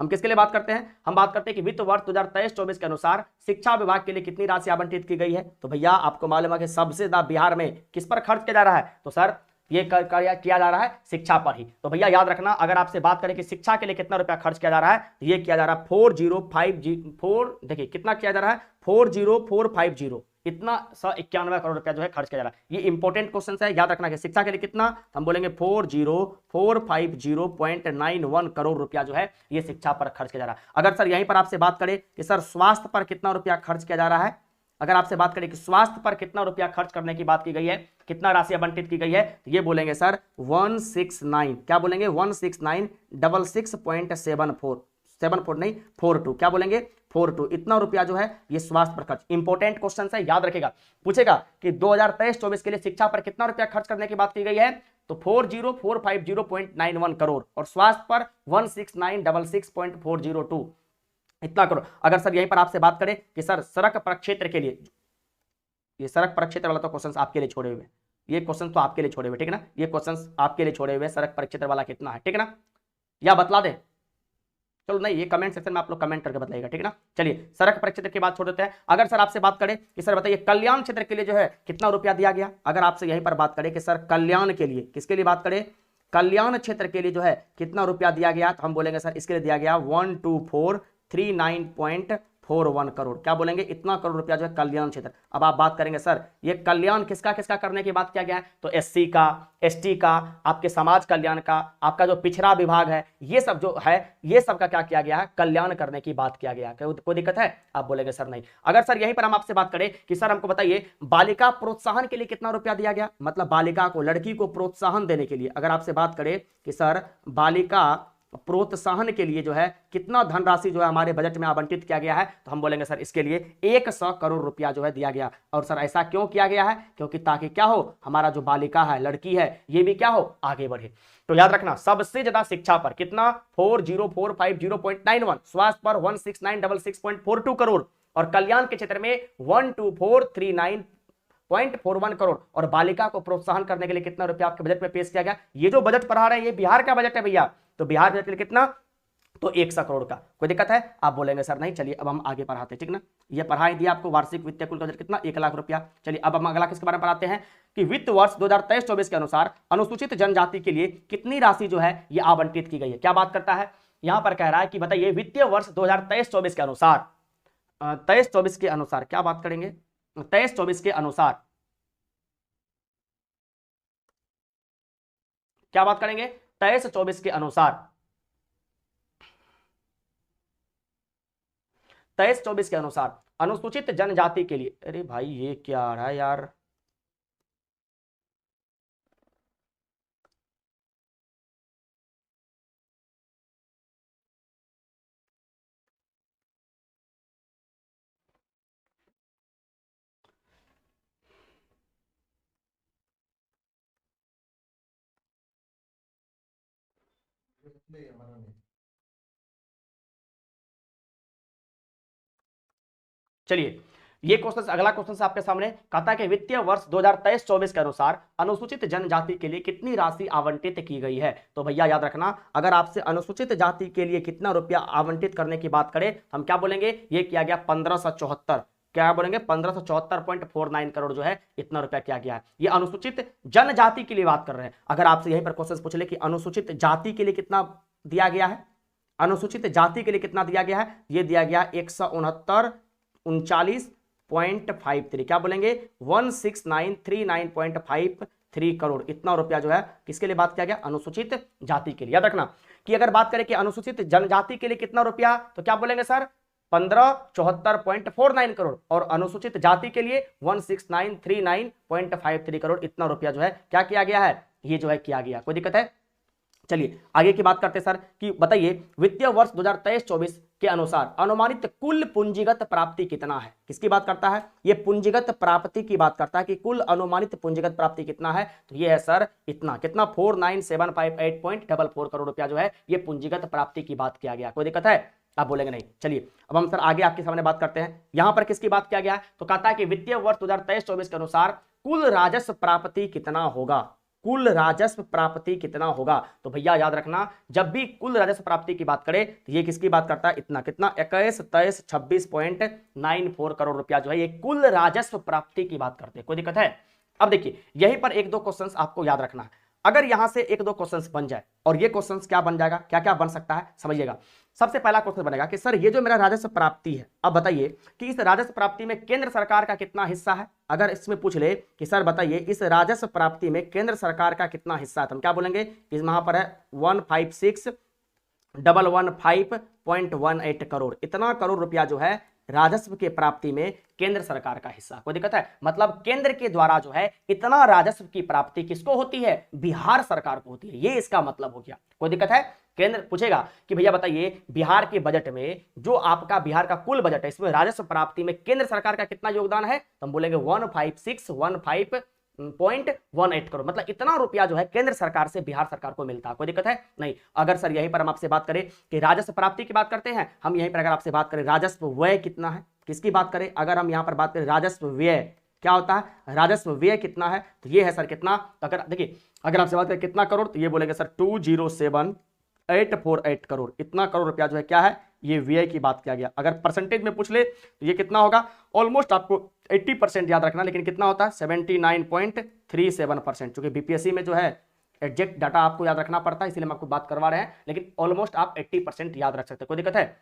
हम किसके लिए बात करते हैं, हम बात करते हैं कि वित्त वर्ष 2023-24 के अनुसार शिक्षा विभाग के लिए कितनी राशि आवंटित की गई है। तो भैया आपको मालूम है कि सबसे ज्यादा बिहार में किस पर खर्च किया जा रहा है, तो सर ये किया जा रहा है शिक्षा पर ही। तो भैया याद रखना अगर आपसे बात करें कि शिक्षा के लिए कितना रुपया खर्च किया जा रहा है, तो ये किया जा रहा है 4050, देखिए कितना किया जा रहा है 40450, इतना 191 करोड़ रुपया जो है खर्च किया जा रहा है। ये इंपॉर्टेंट क्वेश्चन है, याद रखना कि शिक्षा के लिए कितना, हम बोलेंगे 40450.91 करोड़ रुपया जो है ये शिक्षा पर खर्च किया जा रहा है। अगर सर यहीं पर आपसे बात करें कि सर स्वास्थ्य पर कितना रुपया खर्च किया जा रहा है, अगर आपसे बात करें कि स्वास्थ्य पर कितना रुपया खर्च करने की बात की गई है, कितना राशि आवंटित की गई है, तो ये बोलेंगे सर 169, क्या बोलेंगे 16966.74 नहीं 42, क्या बोलेंगे 42, इतना रुपया जो है ये स्वास्थ्य पर खर्च। इंपॉर्टेंट क्वेश्चन है, याद रखेगा। पूछेगा कि 2023-24 के लिए शिक्षा पर कितना रुपया खर्च करने की बात की गई है, तो 40450.91 करोड़ और स्वास्थ्य पर 16966.402, इतना करो। अगर सर यहीं पर आपसे बात करें कि सर सड़क प्रक्षेत्र के लिए, ये सड़क प्रक्षेत्र वाला तो क्वेश्चन आपके लिए छोड़े हुए, ये क्वेश्चन तो आपके लिए छोड़े हुए, ठीक है ना, ये क्वेश्चन आपके लिए छोड़े हुए, सड़क प्रक्षेत्र वाला कितना है, ठीक है ना, या बतला दे, चलो नहीं, ये कमेंट सेक्शन में आप लोग कमेंट करके बताइएगा, ठीक है ना। चलिए सड़क प्रक्षेत्र की बात छोड़ देते हैं। अगर सर आपसे बात करें कि सर बताइए कल्याण क्षेत्र के लिए जो है कितना रुपया दिया गया, अगर आपसे यहीं पर बात करें कि सर कल्याण के लिए, किसके लिए बात करें, कल्याण क्षेत्र के लिए जो है कितना रुपया दिया गया, तो हम बोलेंगे सर इसके लिए दिया गया 12439.41 करोड़। क्या बोलेंगे, इतना करोड़ रुपया जो है कल्याण क्षेत्र। अब आप बात करेंगे सर ये कल्याण किसका किसका करने की बात किया गया है, तो एससी का, एसटी का, आपके समाज कल्याण का, आपका जो पिछड़ा विभाग है, ये सब जो है ये सब का क्या किया गया है, कल्याण करने की बात किया गया। कोई दिक्कत है, आप बोलेंगे सर नहीं। अगर सर यहीं पर हम आपसे बात करें कि सर हमको बताइए बालिका प्रोत्साहन के लिए कितना रुपया दिया गया, मतलब बालिका को, लड़की को प्रोत्साहन देने के लिए, अगर आपसे बात करें कि सर बालिका प्रोत्साहन के लिए जो है कितना धनराशि जो है हमारे बजट में आवंटित किया गया है, तो हम बोलेंगे सर इसके लिए 100 करोड़ रुपया जो है दिया गया। और सर ऐसा क्यों किया गया है, क्योंकि ताकि क्या हो, हमारा जो बालिका है, लड़की है, ये भी क्या हो, आगे बढ़े। तो याद रखना सबसे ज्यादा शिक्षा पर कितना 40450.91, स्वास्थ्य पर 16966.42 करोड़ और कल्याण के क्षेत्र में 12439.41 करोड़ और बालिका को प्रोत्साहन करने के लिए कितना रुपया आपके बजट में पेश किया गया। ये जो बजट पढ़ा रहे हैं ये बिहार का बजट है भैया, तो बिहार बजट के लिए कितना, तो 100 करोड़ का। कोई दिक्कत है, आप बोलेंगे सर नहीं। चलिए अब हम आगे पढ़ाते हैं, ठीक ना, ये पढ़ाई दिया आपको वार्षिक वित्तीय कुल बजट कितना, 1 लाख रुपया। चलिए अब हम अगला किसके बारे में पढ़ाते हैं कि वित्त वर्ष 2023-24 के अनुसार अनुसूचित जनजाति के लिए कितनी राशि जो है ये आवंटित की गई है। क्या बात करता है, यहां पर कह रहा है कि बताइए वित्तीय वर्ष 2023-24 के अनुसार, 23-24 के अनुसार क्या बात करेंगे, 23-24 के अनुसार क्या बात करेंगे, 23-24 के अनुसार, 23-24 के अनुसार अनुसूचित जनजाति के लिए, अरे भाई ये क्या आ रहा है यार, चलिए ये क्वेश्चन, अगला क्वेश्चन आपके सामने कहता है कि वित्तीय वर्ष 2023-24 के अनुसार अनुसूचित जनजाति के लिए कितनी राशि आवंटित की गई है। तो भैया याद रखना, अगर आपसे अनुसूचित जाति के लिए कितना रुपया आवंटित करने की बात करें, हम क्या बोलेंगे, ये किया गया 1574, क्या बोलेंगे 1574.49 करोड़ जो है इतना रुपया किया गया है। ये अनुसूचित जनजाति के लिए बात कर रहे हैं। अगर आपसे यहीं पर क्वेश्चन पूछ ले कि अनुसूचित जाति के लिए कितना दिया गया है, अनुसूचित जाति के लिए कितना दिया गया है, ये दिया गया 169.39.53, क्या बोलेंगे 16939.53 करोड़, इतना रुपया जो है किसके लिए बात किया गया, अनुसूचित जाति के लिए। याद रखना कि अगर बात करें कि अनुसूचित जनजाति के लिए कितना रुपया, तो क्या बोलेंगे सर 1574.49 करोड़, और अनुसूचित जाति के लिए 16939.53 करोड़, इतना रुपया जो है क्या किया गया है, ये जो है किया गया। कोई दिक्कत है? चलिए आगे की बात करते हैं सर कि बताइए वित्तीय वर्ष 2023-24 के अनुसार अनुमानित कुल पूंजीगत प्राप्ति कितना है। किसकी बात करता है, ये पूंजीगत प्राप्ति की बात करता है कि कुल अनुमानित पूंजीगत प्राप्ति कितना है, तो ये है सर इतना, कितना 49758.44 करोड़ रुपया जो है ये पूंजीगत प्राप्ति की बात किया गया। कोई दिक्कत है? आप बोलेंगे नहीं। चलिए अब हम सर आगे आपके सामने बात करते हैं, यहां पर किसकी बात किया गया है, तो कहता है कि वित्तीय वर्ष 2023-24 के अनुसार कुल राजस्व प्राप्ति कितना होगा, कुल राजस्व प्राप्ति कितना होगा। तो भैया याद रखना जब भी कुल राजस्व प्राप्ति की बात करें तो ये किसकी बात करता है, इतना, कितना 21-23-26.94 करोड़ रुपया जो है ये कुल राजस्व प्राप्ति की बात करते हैं। कोई दिक्कत है? अब देखिए यहीं पर एक दो क्वेश्चंस आपको याद रखना है, अगर यहां से एक दो क्वेश्चंस बन जाए, और ये क्वेश्चंस क्या बन जाएगा, क्या क्या बन सकता है समझिएगा। सबसे पहला क्वेश्चन बनेगा कि सर ये जो मेरा राजस्व प्राप्ति है, अब बताइए कि इस राजस्व प्राप्ति में केंद्र सरकार का कितना हिस्सा है। अगर इसमें पूछ ले कि सर बताइए इस राजस्व प्राप्ति में केंद्र सरकार का कितना हिस्सा है, तो हम क्या बोलेंगे, इस वहां पर है 156,115.18 करोड़, इतना करोड़ रुपया जो है राजस्व के प्राप्ति में केंद्र सरकार का हिस्सा। कोई दिक्कत है? मतलब केंद्र के द्वारा जो है इतना राजस्व की प्राप्ति किसको होती है, बिहार सरकार को होती है, ये इसका मतलब हो गया। कोई दिक्कत है? केंद्र पूछेगा कि भैया बताइए बिहार के बजट में जो आपका बिहार का कुल बजट है इसमें राजस्व प्राप्ति में केंद्र सरकार का कितना योगदान है, तो हम बोलेंगे 15615.18 करोड़, मतलब इतना रुपया जो है केंद्र सरकार से बिहार सरकार को मिलता है। कोई दिक्कत है? नहीं। अगर सर यहीं पर हम आपसे बात करें कि राजस्व प्राप्ति की बात करते हैं, हम यहीं पर अगर आपसे बात करें राजस्व व्यय कितना है, किसकी बात करें, अगर हम यहां पर बात करें राजस्व व्यय क्या होता है, राजस्व व्यय कितना है, तो ये है सर कितना, तो अगर देखिए अगर आपसे बात करें कितना करोड़, तो ये बोलेंगे सर 207,848 करोड़, इतना करोड़ रुपया जो है क्या है, ये व्यय की बात किया गया। अगर परसेंटेज में पूछ ले तो ये कितना होगा, ऑलमोस्ट आपको 80% याद रखना, लेकिन कितना होता है 79.37%, क्योंकि बीपीएससी में जो है एग्जैक्ट डाटा आपको याद रखना पड़ता है, इसलिए हम आपको बात करवा रहे हैं, लेकिन ऑलमोस्ट आप 80% याद रख सकते हैं। कोई दिक्कत है?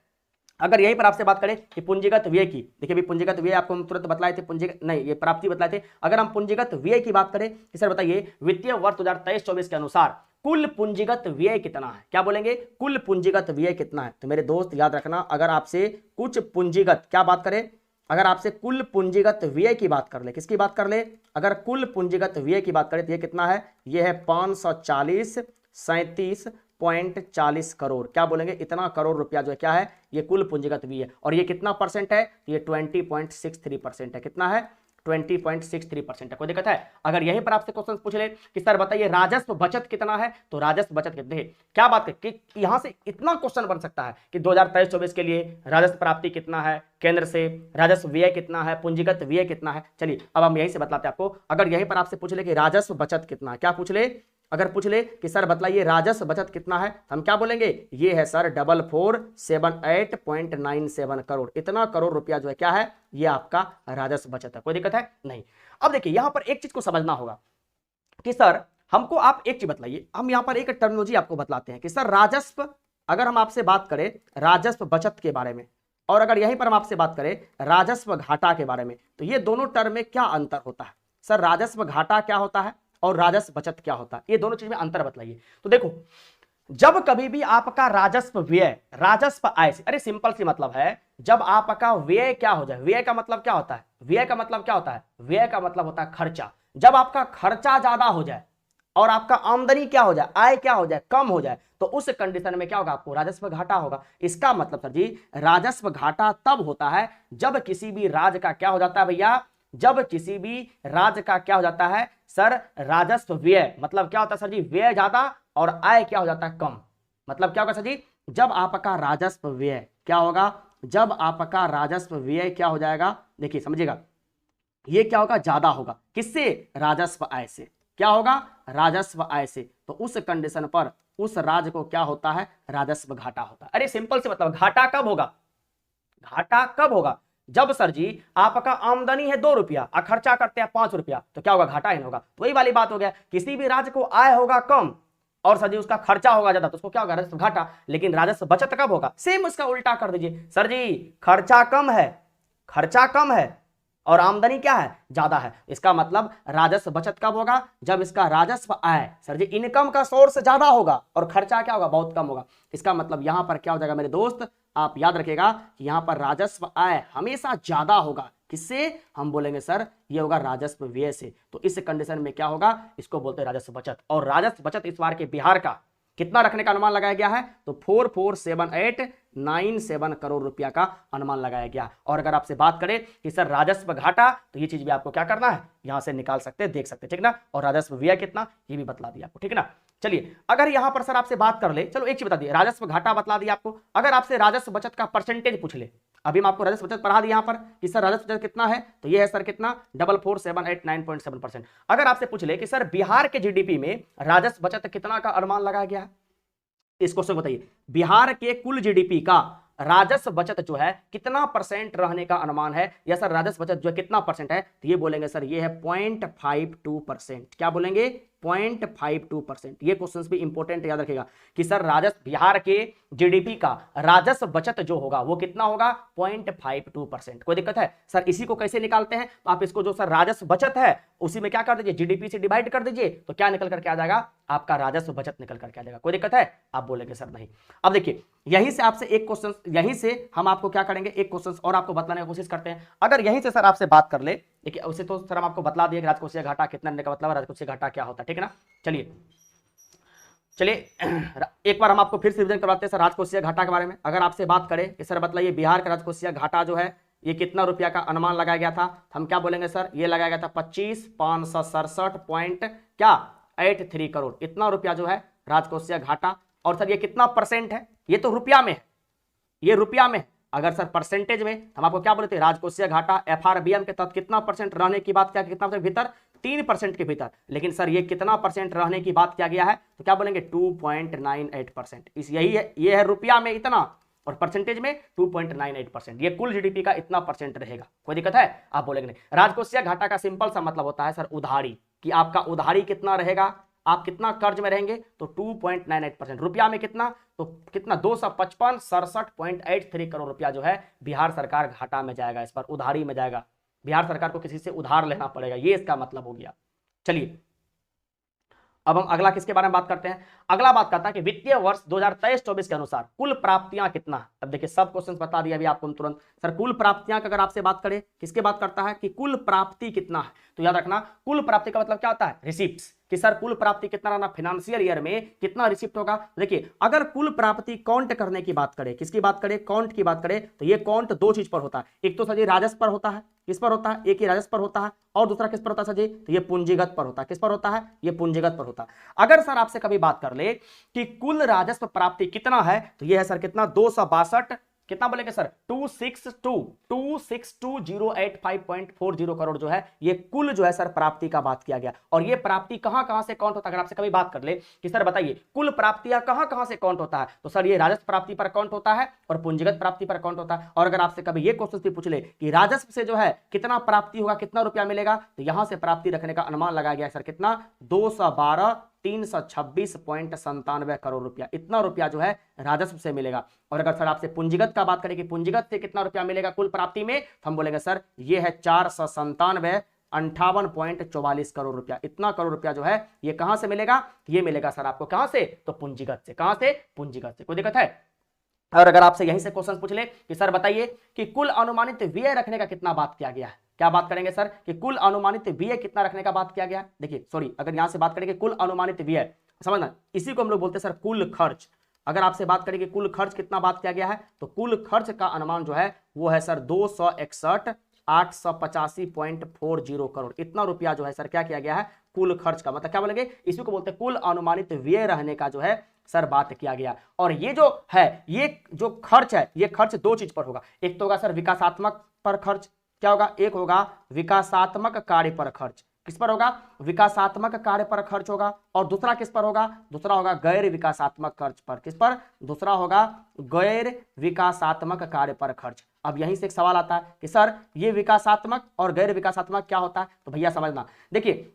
अगर यहीं पर आपसे बात करें कि पूंजीगत व्यय की, देखिए भी पूंजीगत व्यय आपको हम तुरंत बतलाए थे, पूंजीगत नहीं ये प्राप्ति बतलाए थे। अगर हम पूंजीगत व्यय की बात करें कि सर बताइए वित्तीय वर्ष 2023-24 के अनुसार कुल पूंजीगत व्यय कितना है, क्या बोलेंगे, कुल पूंजीगत व्यय कितना है। तो मेरे दोस्त याद रखना अगर आपसे कुछ पूंजीगत क्या बात करें, अगर आपसे कुल पूंजीगत व्यय की बात कर ले, किसकी बात कर ले, अगर कुल पूंजीगत व्यय की बात करें तो ये कितना है, ये है 540,37.40 करोड़, क्या बोलेंगे, इतना करोड़ रुपया जो है क्या है, ये कुल पूंजीगत व्यय है। और ये कितना परसेंट है, ये 20.63% है, कितना है 20.63% है। कोई दिक्कत है? अगर यहीं पर आपसे क्वेश्चन पूछ ले कि सर बताइए राजस्व बचत कितना है, तो राजस्व बचत कितने, क्या बात है कि यहां से इतना क्वेश्चन बन सकता है कि 2023-24 के लिए राजस्व प्राप्ति कितना है केंद्र से, राजस्व व्यय कितना है, पूंजीगत व्यय कितना है। चलिए अब हम यहीं से बतलाते हैं आपको। अगर यहीं पर आपसे पूछ ले कि राजस्व बचत कितना है, क्या पूछ ले, अगर पूछ ले कि सर बतलाइए राजस्व बचत कितना है, हम क्या बोलेंगे, ये है सर 4478.97 करोड़, इतना करोड़ रुपया जो है क्या है, ये आपका राजस्व बचत है। कोई दिक्कत है? नहीं। अब देखिए यहां पर एक चीज को समझना होगा कि सर हमको आप एक चीज बतलाइए, हम यहां पर एक टर्मिनोलॉजी आपको बतलाते हैं कि सर राजस्व, अगर हम आपसे बात करें राजस्व बचत के बारे में, और अगर यहीं पर हम आपसे बात करें राजस्व घाटा के बारे में, तो ये दोनों टर्म में क्या अंतर होता है, सर राजस्व घाटा क्या होता है और राजस्व बचत क्या होता है, ये दोनों चीज में अंतर बतलाइए। तो देखो जब कभी भी आपका राजस्व व्यय राजस्व आय से, अरे सिंपल सी मतलब है जब आपका व्यय क्या हो जाए, व्यय का मतलब क्या होता है, व्यय का मतलब क्या होता है, व्यय का मतलब होता है खर्चा। जब आपका खर्चा ज्यादा हो जाए और आपका आमदनी क्या हो जाए, आय क्या हो जाए, कम हो जाए, तो उस कंडीशन में क्या होगा, आपको राजस्व घाटा होगा। इसका मतलब सर जी राजस्व घाटा तब होता है जब किसी भी राज्य का क्या हो जाता है भैया, जब किसी भी राज्य का क्या हो जाता है सर राजस्व व्यय, मतलब क्या होता है सर जी, व्यय ज्यादा और आय क्या हो जाता है कम। मतलब क्या होगा सर जी, जब आपका राजस्व व्यय क्या होगा जब आपका राजस्व व्यय क्या हो जाएगा, देखिए समझिएगा, ये क्या होगा, ज्यादा होगा, किससे, राजस्व आय से। क्या होगा, राजस्व आय से। तो उस कंडीशन पर उस राज्य को क्या होता है, राजस्व घाटा होता है। अरे सिंपल से मतलब घाटा कब होगा, घाटा कब होगा, जब सर जी आपका आमदनी है 2 रुपया और खर्चा करते हैं 5 रुपया, तो क्या होगा, घाटा ही होगा। तो वही वाली बात हो गया, किसी भी राज्य को आय होगा कम और सर जी उसका खर्चा होगा ज्यादा, तो उसको क्या होगा, राजस्व घाटा। लेकिन राजस्व बचत कब होगा, सेम उसका उल्टा कर दीजिए, सर जी खर्चा कम है, खर्चा कम है और आमदनी क्या है, ज्यादा है, इसका मतलब राजस्व बचत कब होगा, जब इसका राजस्व आय, सर जी इनकम का सोर्स ज्यादा होगा और खर्चा क्या होगा, बहुत कम होगा। इसका मतलब यहां पर क्या हो जाएगा मेरे दोस्त, आप याद रखिएगा कि यहां पर राजस्व आय हमेशा ज्यादा होगा, किससे, हम बोलेंगे सर ये होगा राजस्व व्यय से। तो इस कंडीशन में क्या होगा, इसको बोलते हैं राजस्व बचत। और राजस्व बचत इस बार के बिहार का कितना रखने का अनुमान लगाया गया है, तो 447897 करोड़ रुपया का अनुमान लगाया गया। और अगर आपसे बात करें कि सर राजस्व घाटा, तो ये चीज भी आपको क्या करना है, यहां से निकाल सकते हैं, देख सकते हैं, ठीक ना। और राजस्व व्यय कितना, ये भी बतला दिया आपको, ठीक ना। चलिए अगर यहां पर सर आपसे बात कर ले, चलो एक चीज बता दिए, राजस्व घाटा बतला दिया आपको, अगर आपसे राजस्व बचत का परसेंटेज पूछ ले, अभी मैं आपको राजस्व बचत पढ़ा दिया यहां पर कि सर राजस्व बचत कितना है, तो ये है सर कितना, 447897.7%। अगर आपसे पूछ ले कि सर बिहार के जीडीपी में राजस्व बचत कितना का अनुमान लगाया गया है, इस क्वेश्चन को बताइए, बिहार के कुल जीडीपी का राजस्व बचत जो है कितना परसेंट रहने का अनुमान है, या सर राजस्व बचत जो है कितना परसेंट है, तो ये बोलेंगे सर ये है 0.52%। क्या बोलेंगे, 0.52%। ये क्वेश्चन भी इंपॉर्टेंट याद रखेगा कि सर राजस्व बिहार के जीडीपी का राजस्व बचत जो होगा वो कितना होगा, 0.52%। कोई दिक्कत है सर, इसी को कैसे निकालते हैं, तो आप इसको जो सर राजस्व बचत है उसी में क्या कर दीजिए, जीडीपी से डिवाइड कर दीजिए, तो क्या निकल करके आ जाएगा, आपका राजस्व बचत निकल करके आ जाएगा। कोई दिक्कत है, आप बोलेंगे सर नहीं। अब देखिए यहीं से आपसे एक क्वेश्चन, यहीं से हम आपको क्या करेंगे, एक क्वेश्चन और आपको बतलाने की कोशिश करते हैं। अगर यहीं से सर आपसे बात कर ले, देखिए उसे तो सर हम आपको बतला दिए कि राजकोषीय घाटा कितना रहने का मतलब राजकोषीय घाटा क्या होता है, ठीक है ना। चलिए चलिए एक बार हम आपको फिर से रिवीजन करवाते हैं सर राजकोषीय घाटा के बारे में। अगर आपसे बात करें कि सर बताइए बिहार का राजकोषीय घाटा जो है ये कितना रुपया का अनुमान लगाया गया था, हम क्या बोलेंगे सर, ये लगाया गया था 25,567.83 करोड़, इतना रुपया जो है राजकोषीय घाटा। और सर ये कितना परसेंट है, ये तो रुपया में है, ये रुपया में। अगर सर परसेंटेज में हम आपको क्या बोले थे, राजकोषीय घाटा एफआरबीएम के तहत कितना परसेंट रहने की बात, क्या कितना परसेंट भीतर, 3% के भीतर। लेकिन सर ये कितना परसेंट रहने की बात किया गया है, तो क्या बोलेंगे 2.98%। इस यही है, ये है रुपया में इतना और परसेंटेज में 2.98%। ये कुल जीडीपी का इतना परसेंट रहेगा। कोई दिक्कत है, आप बोलेंगे नहीं। राजकोषीय घाटा का सिंपल सा मतलब होता है सर उधारी, कि आपका उधारी कितना रहेगा, आप कितना कर्ज में रहेंगे, तो 2.98%। रुपया में कितना, तो कितना 255,67.83 करोड़ रुपया जो है बिहार सरकार घाटा में जाएगा, इस पर उधारी में जाएगा, बिहार सरकार को किसी से उधार लेना पड़ेगा, ये इसका मतलब हो गया। चलिए अब हम अगला किसके बारे में बात करते हैं, अगला बात करता है कि वित्तीय वर्ष 2023-24 के अनुसार कुल प्राप्तियां कितना है। अब देखिए सब क्वेश्चन बता दिया अभी आपको तुरंत, सर कुल प्राप्तियां अगर आपसे बात करें, किसके बात करता है कि कुल प्राप्ति कितना है, तो याद रखना कुल प्राप्ति का मतलब क्या होता है, रिसिप्ट्स, कि सर कुल प्राप्ति कितना रहना, फाइनेंशियल ईयर में कितना रिसिप्ट होगा। देखिए अगर कुल प्राप्ति काउंट करने की बात करें, किसकी बात करें, काउंट की बात करें, तो ये काउंट दो चीज पर होता है, एक तो सर राजस्व पर होता है, किस पर होता है, एक ही राजस्व पर होता है, और दूसरा किस पर होता है सर जी, तो ये पूंजीगत पर होता है, किस पर होता है, ये पूंजीगत पर होता है। अगर सर आपसे कभी बात कर ले कि कुल राजस्व प्राप्ति कितना है, तो ये है सर कितना 262, कितना बोलेंगे सर 262,085.40 करोड़ जो है ये कुल जो है सर प्राप्ति का बात किया गया। और ये प्राप्ति कहां से काउंट होता है, अगर आपसे कभी बात कर ले कि सर बताइए कुल प्राप्तियां कहां से काउंट होता है, तो सर ये राजस्व प्राप्ति पर काउंट होता है और पूंजीगत प्राप्ति पर काउंट होता है। और अगर आपसे कभी ये क्वेश्चन भी पूछ ले कि राजस्व से जो है कितना प्राप्ति होगा, कितना रुपया मिलेगा, तो यहां से प्राप्ति रखने का अनुमान लगाया गया सर कितना 212,326.97 करोड़ रुपया, इतना रुपया जो है राजस्व से मिलेगा। और अगर सर आपसे पूंजीगत का बात करें कि पूंजीगत से कितना रुपया मिलेगा कुल प्राप्ति में, तो हम बोलेंगे सर ये है 497.58 करोड़ रुपया, इतना करोड़ रुपया जो है ये कहां से मिलेगा, ये मिलेगा सर आपको कहां से, तो पूंजीगत से। कहां से, पूंजीगत से। कोई दिक्कत है। और अगर आपसे यहीं से क्वेश्चन पूछ ले कि सर बताइए कि कुल अनुमानित व्यय रखने का कितना बात किया गया है, क्या बात करेंगे सर कि कुल अनुमानित व्यय कितना रखने का बात किया गया है। देखिए सॉरी, अगर यहां से बात करेंगे कुल अनुमानित व्यय, समझना इसी को हम लोग बोलते हैं सर कुल खर्च। अगर आपसे बात करें कि कुल खर्च कितना बात किया गया है, तो कुल खर्च का अनुमान जो है वो है सर 261,885.40 करोड़, इतना रुपया जो है सर क्या किया गया है कुल खर्च का, मतलब क्या बोलेंगे, इसी को बोलते हैं कुल अनुमानित व्यय रहने का जो है सर बात किया गया। और ये जो है, ये जो खर्च है, ये खर्च दो चीज पर होगा। एक तो होगा सर विकासात्मक पर खर्च, क्या होगा, एक होगा विकासात्मक कार्य पर खर्च। किस पर होगा, विकासात्मक कार्य पर खर्च होगा। और दूसरा किस पर होगा, दूसरा होगा गैर विकासात्मक खर्च पर। किस पर, दूसरा होगा गैर विकासात्मक कार्य पर खर्च। अब यहीं से एक सवाल आता है कि सर ये विकासात्मक और गैर विकासात्मक क्या होता है, तो भैया समझना, देखिए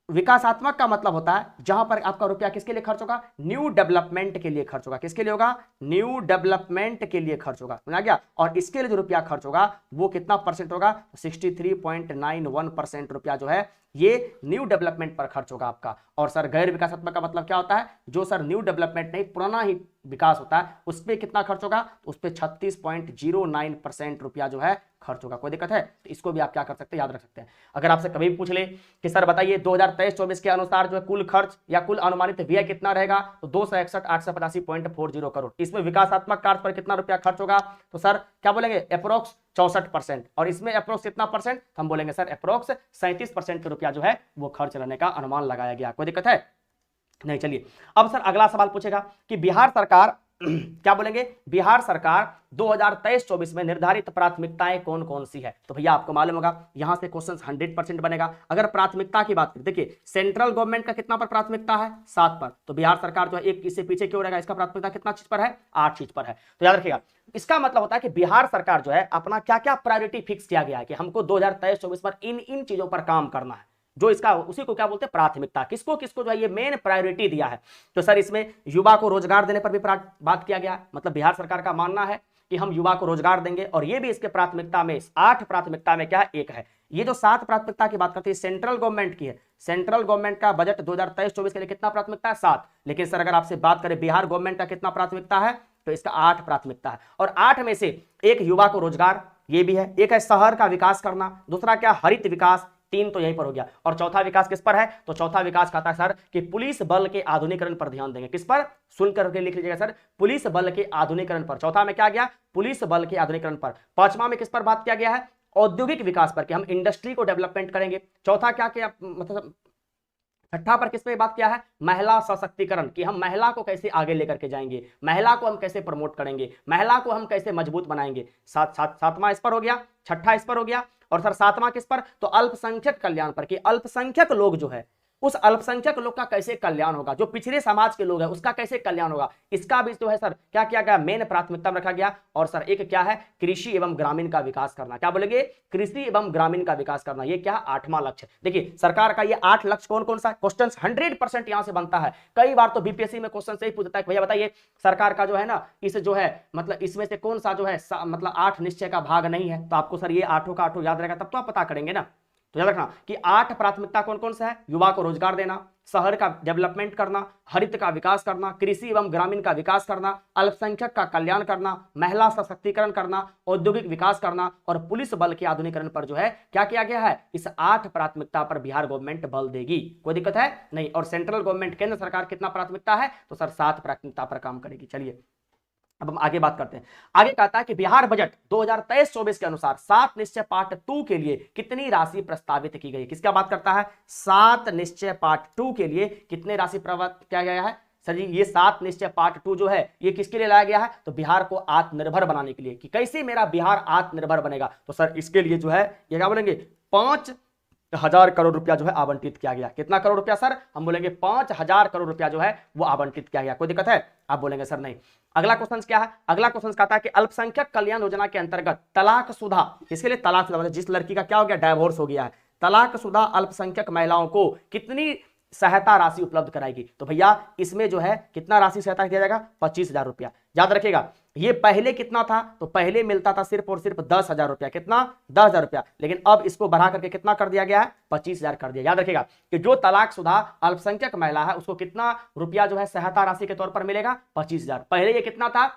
विकासात्मक का मतलब होता है जहां पर आपका रुपया किसके लिए खर्च होगा, न्यू डेवलपमेंट के लिए खर्च होगा। किसके लिए होगा, न्यू डेवलपमेंट के लिए खर्च होगा, समझा गया। और इसके लिए जो रुपया खर्च होगा वो कितना परसेंट होगा, 63.91% रुपया जो है ये न्यू डेवलपमेंट पर खर्च होगा आपका। और सर गैर विकासात्मक का मतलब क्या होता है, जो सर न्यू डेवलपमेंट नहीं पुराना ही विकास होता है उस पर कितना खर्च होगा, उस पर 36.09% रुपया जो है खर्च होगा। कोई दिक्कत है, तो इसको भी आप क्या कर सकते हैं, याद रख सकते हैं। अगर आपसे कभी भी पूछ ले कि सर बताइए 2023-24 के अनुसार जो है कुल खर्च या कुल अनुमानित व्यय कितना रहेगा, तो 261,885.40 करोड़। इसमें विकासात्मक कार्य पर कितना रुपया खर्च होगा, तो सर क्या बोलेंगे, अप्रोक्स 64%। और इसमें अप्रोक्स कितना परसेंट, हम बोलेंगे सर अप्रोक्स 37% रुपया जो है वो खर्च रहने का अनुमान लगाया गया। कोई दिक्कत है नहीं। चलिए अब सर अगला सवाल पूछेगा कि बिहार सरकार क्या बोलेंगे, बिहार सरकार 2023-24 में निर्धारित प्राथमिकताएं कौन कौन सी है। तो भैया आपको मालूम होगा यहां से क्वेश्चन 100% बनेगा। अगर प्राथमिकता की बात करें, देखिए सेंट्रल गवर्नमेंट का कितना पर प्राथमिकता है, 7 पर। तो बिहार सरकार जो है एक इससे पीछे क्यों रहेगा, इसका प्राथमिकता कितना चीज पर है, 8 चीज पर है। तो याद रखिएगा, इसका मतलब होता है कि बिहार सरकार जो है अपना क्या क्या प्रायोरिटी फिक्स किया गया है कि हमको 2023-24 पर इन इन चीजों पर काम करना है, जो इसका उसी को क्या बोलते हैं प्राथमिकता। किसको किसको जो है ये मेन प्रायोरिटी दिया है। तो सर इसमें युवा को रोजगार देने पर भी बात किया गया है। मतलब बिहार सरकार का मानना है कि हम युवा को रोजगार देंगे, और ये भी इसके प्राथमिकता में 8 प्राथमिकता में क्या एक है। ये जो 7 प्राथमिकता की बात करते हैं सेंट्रल गवर्नमेंट की है। सेंट्रल गवर्नमेंट का बजट 2023-24 के लिए कितना प्राथमिकता है, 7। लेकिन सर अगर आपसे बात करें बिहार गवर्नमेंट का कितना प्राथमिकता है, तो इसका 8 प्राथमिकता है। और 8 में से एक युवा को रोजगार, ये भी है, एक है शहर का विकास करना, दूसरा क्या हरित विकास, 3 तो यहीं पर हो गया। और चौथा विकास किस पर है, तो चौथा विकास कहता है सर कि पुलिस बल के आधुनिकीकरण पर ध्यान देंगे। किस पर, सुन करके लिख लीजिएगा सर, पुलिस बल के आधुनिकीकरण पर। चौथा में क्या गया, पुलिस बल के आधुनिकीकरण पर। पांचवा में किस पर बात किया गया है, औद्योगिक विकास पर, कि हम इंडस्ट्री को डेवलपमेंट करेंगे। चौथा क्या किया, मतलब छठा पर किस पे बात किया है, महिला सशक्तिकरण, कि हम महिला को कैसे आगे लेकर के जाएंगे, महिला को हम कैसे प्रमोट करेंगे, महिला को हम कैसे मजबूत बनाएंगे। सातवां इस पर हो गया, छठा इस पर हो गया। और सर सातवां किस पर, तो अल्पसंख्यक कल्याण पर, कि अल्पसंख्यक लोग जो है उस अल्पसंख्यक लोग का कैसे कल्याण होगा, जो पिछड़े समाज के लोग हैं उसका कैसे कल्याण होगा, इसका भी जो है सर क्या किया गया, मेन प्राथमिकता में रखा गया। और सर एक क्या है, कृषि एवं ग्रामीण का विकास करना। क्या बोलेंगे, कृषि एवं ग्रामीण का विकास करना। ये क्या, 8वां लक्ष्य। देखिए सरकार का ये 8 लक्ष्य कौन कौन सा, क्वेश्चन 100% यहां से बनता है। कई बार तो बीपीएससी में क्वेश्चन से ही पूछता है भैया बताइए सरकार का जो है ना, इस जो है मतलब इसमें से कौन सा जो है मतलब 8 निश्चय का भाग नहीं है। तो आपको सर ये 8 का 8 याद रहेगा, तब तो आप पता करेंगे ना। तो याद रखना कि 8 प्राथमिकता कौन कौन सा है, युवा को रोजगार देना, शहर का डेवलपमेंट करना, हरित का विकास करना, कृषि एवं ग्रामीण का विकास करना, अल्पसंख्यक का कल्याण करना, महिला सशक्तिकरण करना, औद्योगिक विकास करना, और पुलिस बल के आधुनिकीकरण पर जो है क्या किया गया है, इस 8 प्राथमिकता पर बिहार गवर्नमेंट बल देगी। कोई दिक्कत है नहीं। और सेंट्रल गवर्नमेंट केंद्र सरकार कितना प्राथमिकता है, तो सर 7 प्राथमिकता पर काम करेगी। चलिए अब हम आगे बात करते हैं। आगे कहता है कि बिहार बजट 2023-24 के अनुसार 7 निश्चय पार्ट 2 के लिए कितनी राशि प्रस्तावित की गई। किसका बात करता है, 7 निश्चय पार्ट 2 के लिए कितने राशि प्रस्तावित किया गया है। सर जी ये 7 निश्चय पार्ट 2 जो है ये किसके लिए लाया गया है, तो बिहार को आत्मनिर्भर बनाने के लिए, कि कैसे मेरा बिहार आत्मनिर्भर बनेगा। तो सर इसके लिए जो है ये क्या बोलेंगे, 5,000 करोड़ रुपया जो है आवंटित किया गया। कितना करोड़ रुपया सर, हम बोलेंगे 5,000 करोड़ रुपया जो है वो आवंटित किया गया। कोई दिक्कत है, आप बोलेंगे सर नहीं। अगला क्वेश्चन क्या है, अगला क्वेश्चन कहता है कि अल्पसंख्यक कल्याण योजना के अंतर्गत तलाकशुदा, इसके लिए तलाकशुदा मतलब जिस लड़की का क्या हो गया, डाइवोर्स हो गया है, तलाकशुदा अल्पसंख्यक महिलाओं को कितनी सहायता राशि उपलब्ध कराएगी। तो भैया इसमें जो है कितना राशि सहायता दिया जाएगा, 25,000 रुपया। याद रखिएगा ये पहले कितना था, तो पहले मिलता था सिर्फ और सिर्फ 10,000 रुपया। कितना, 10,000 रुपया। लेकिन अब इसको बढ़ा करके कितना कर दिया गया है, 25,000 कर दिया। याद रखिएगा कि जो तलाकशुदा अल्पसंख्यक महिला है उसको कितना रुपया जो है सहायता राशि के तौर पर मिलेगा, 25,000। पहले ये कितना था,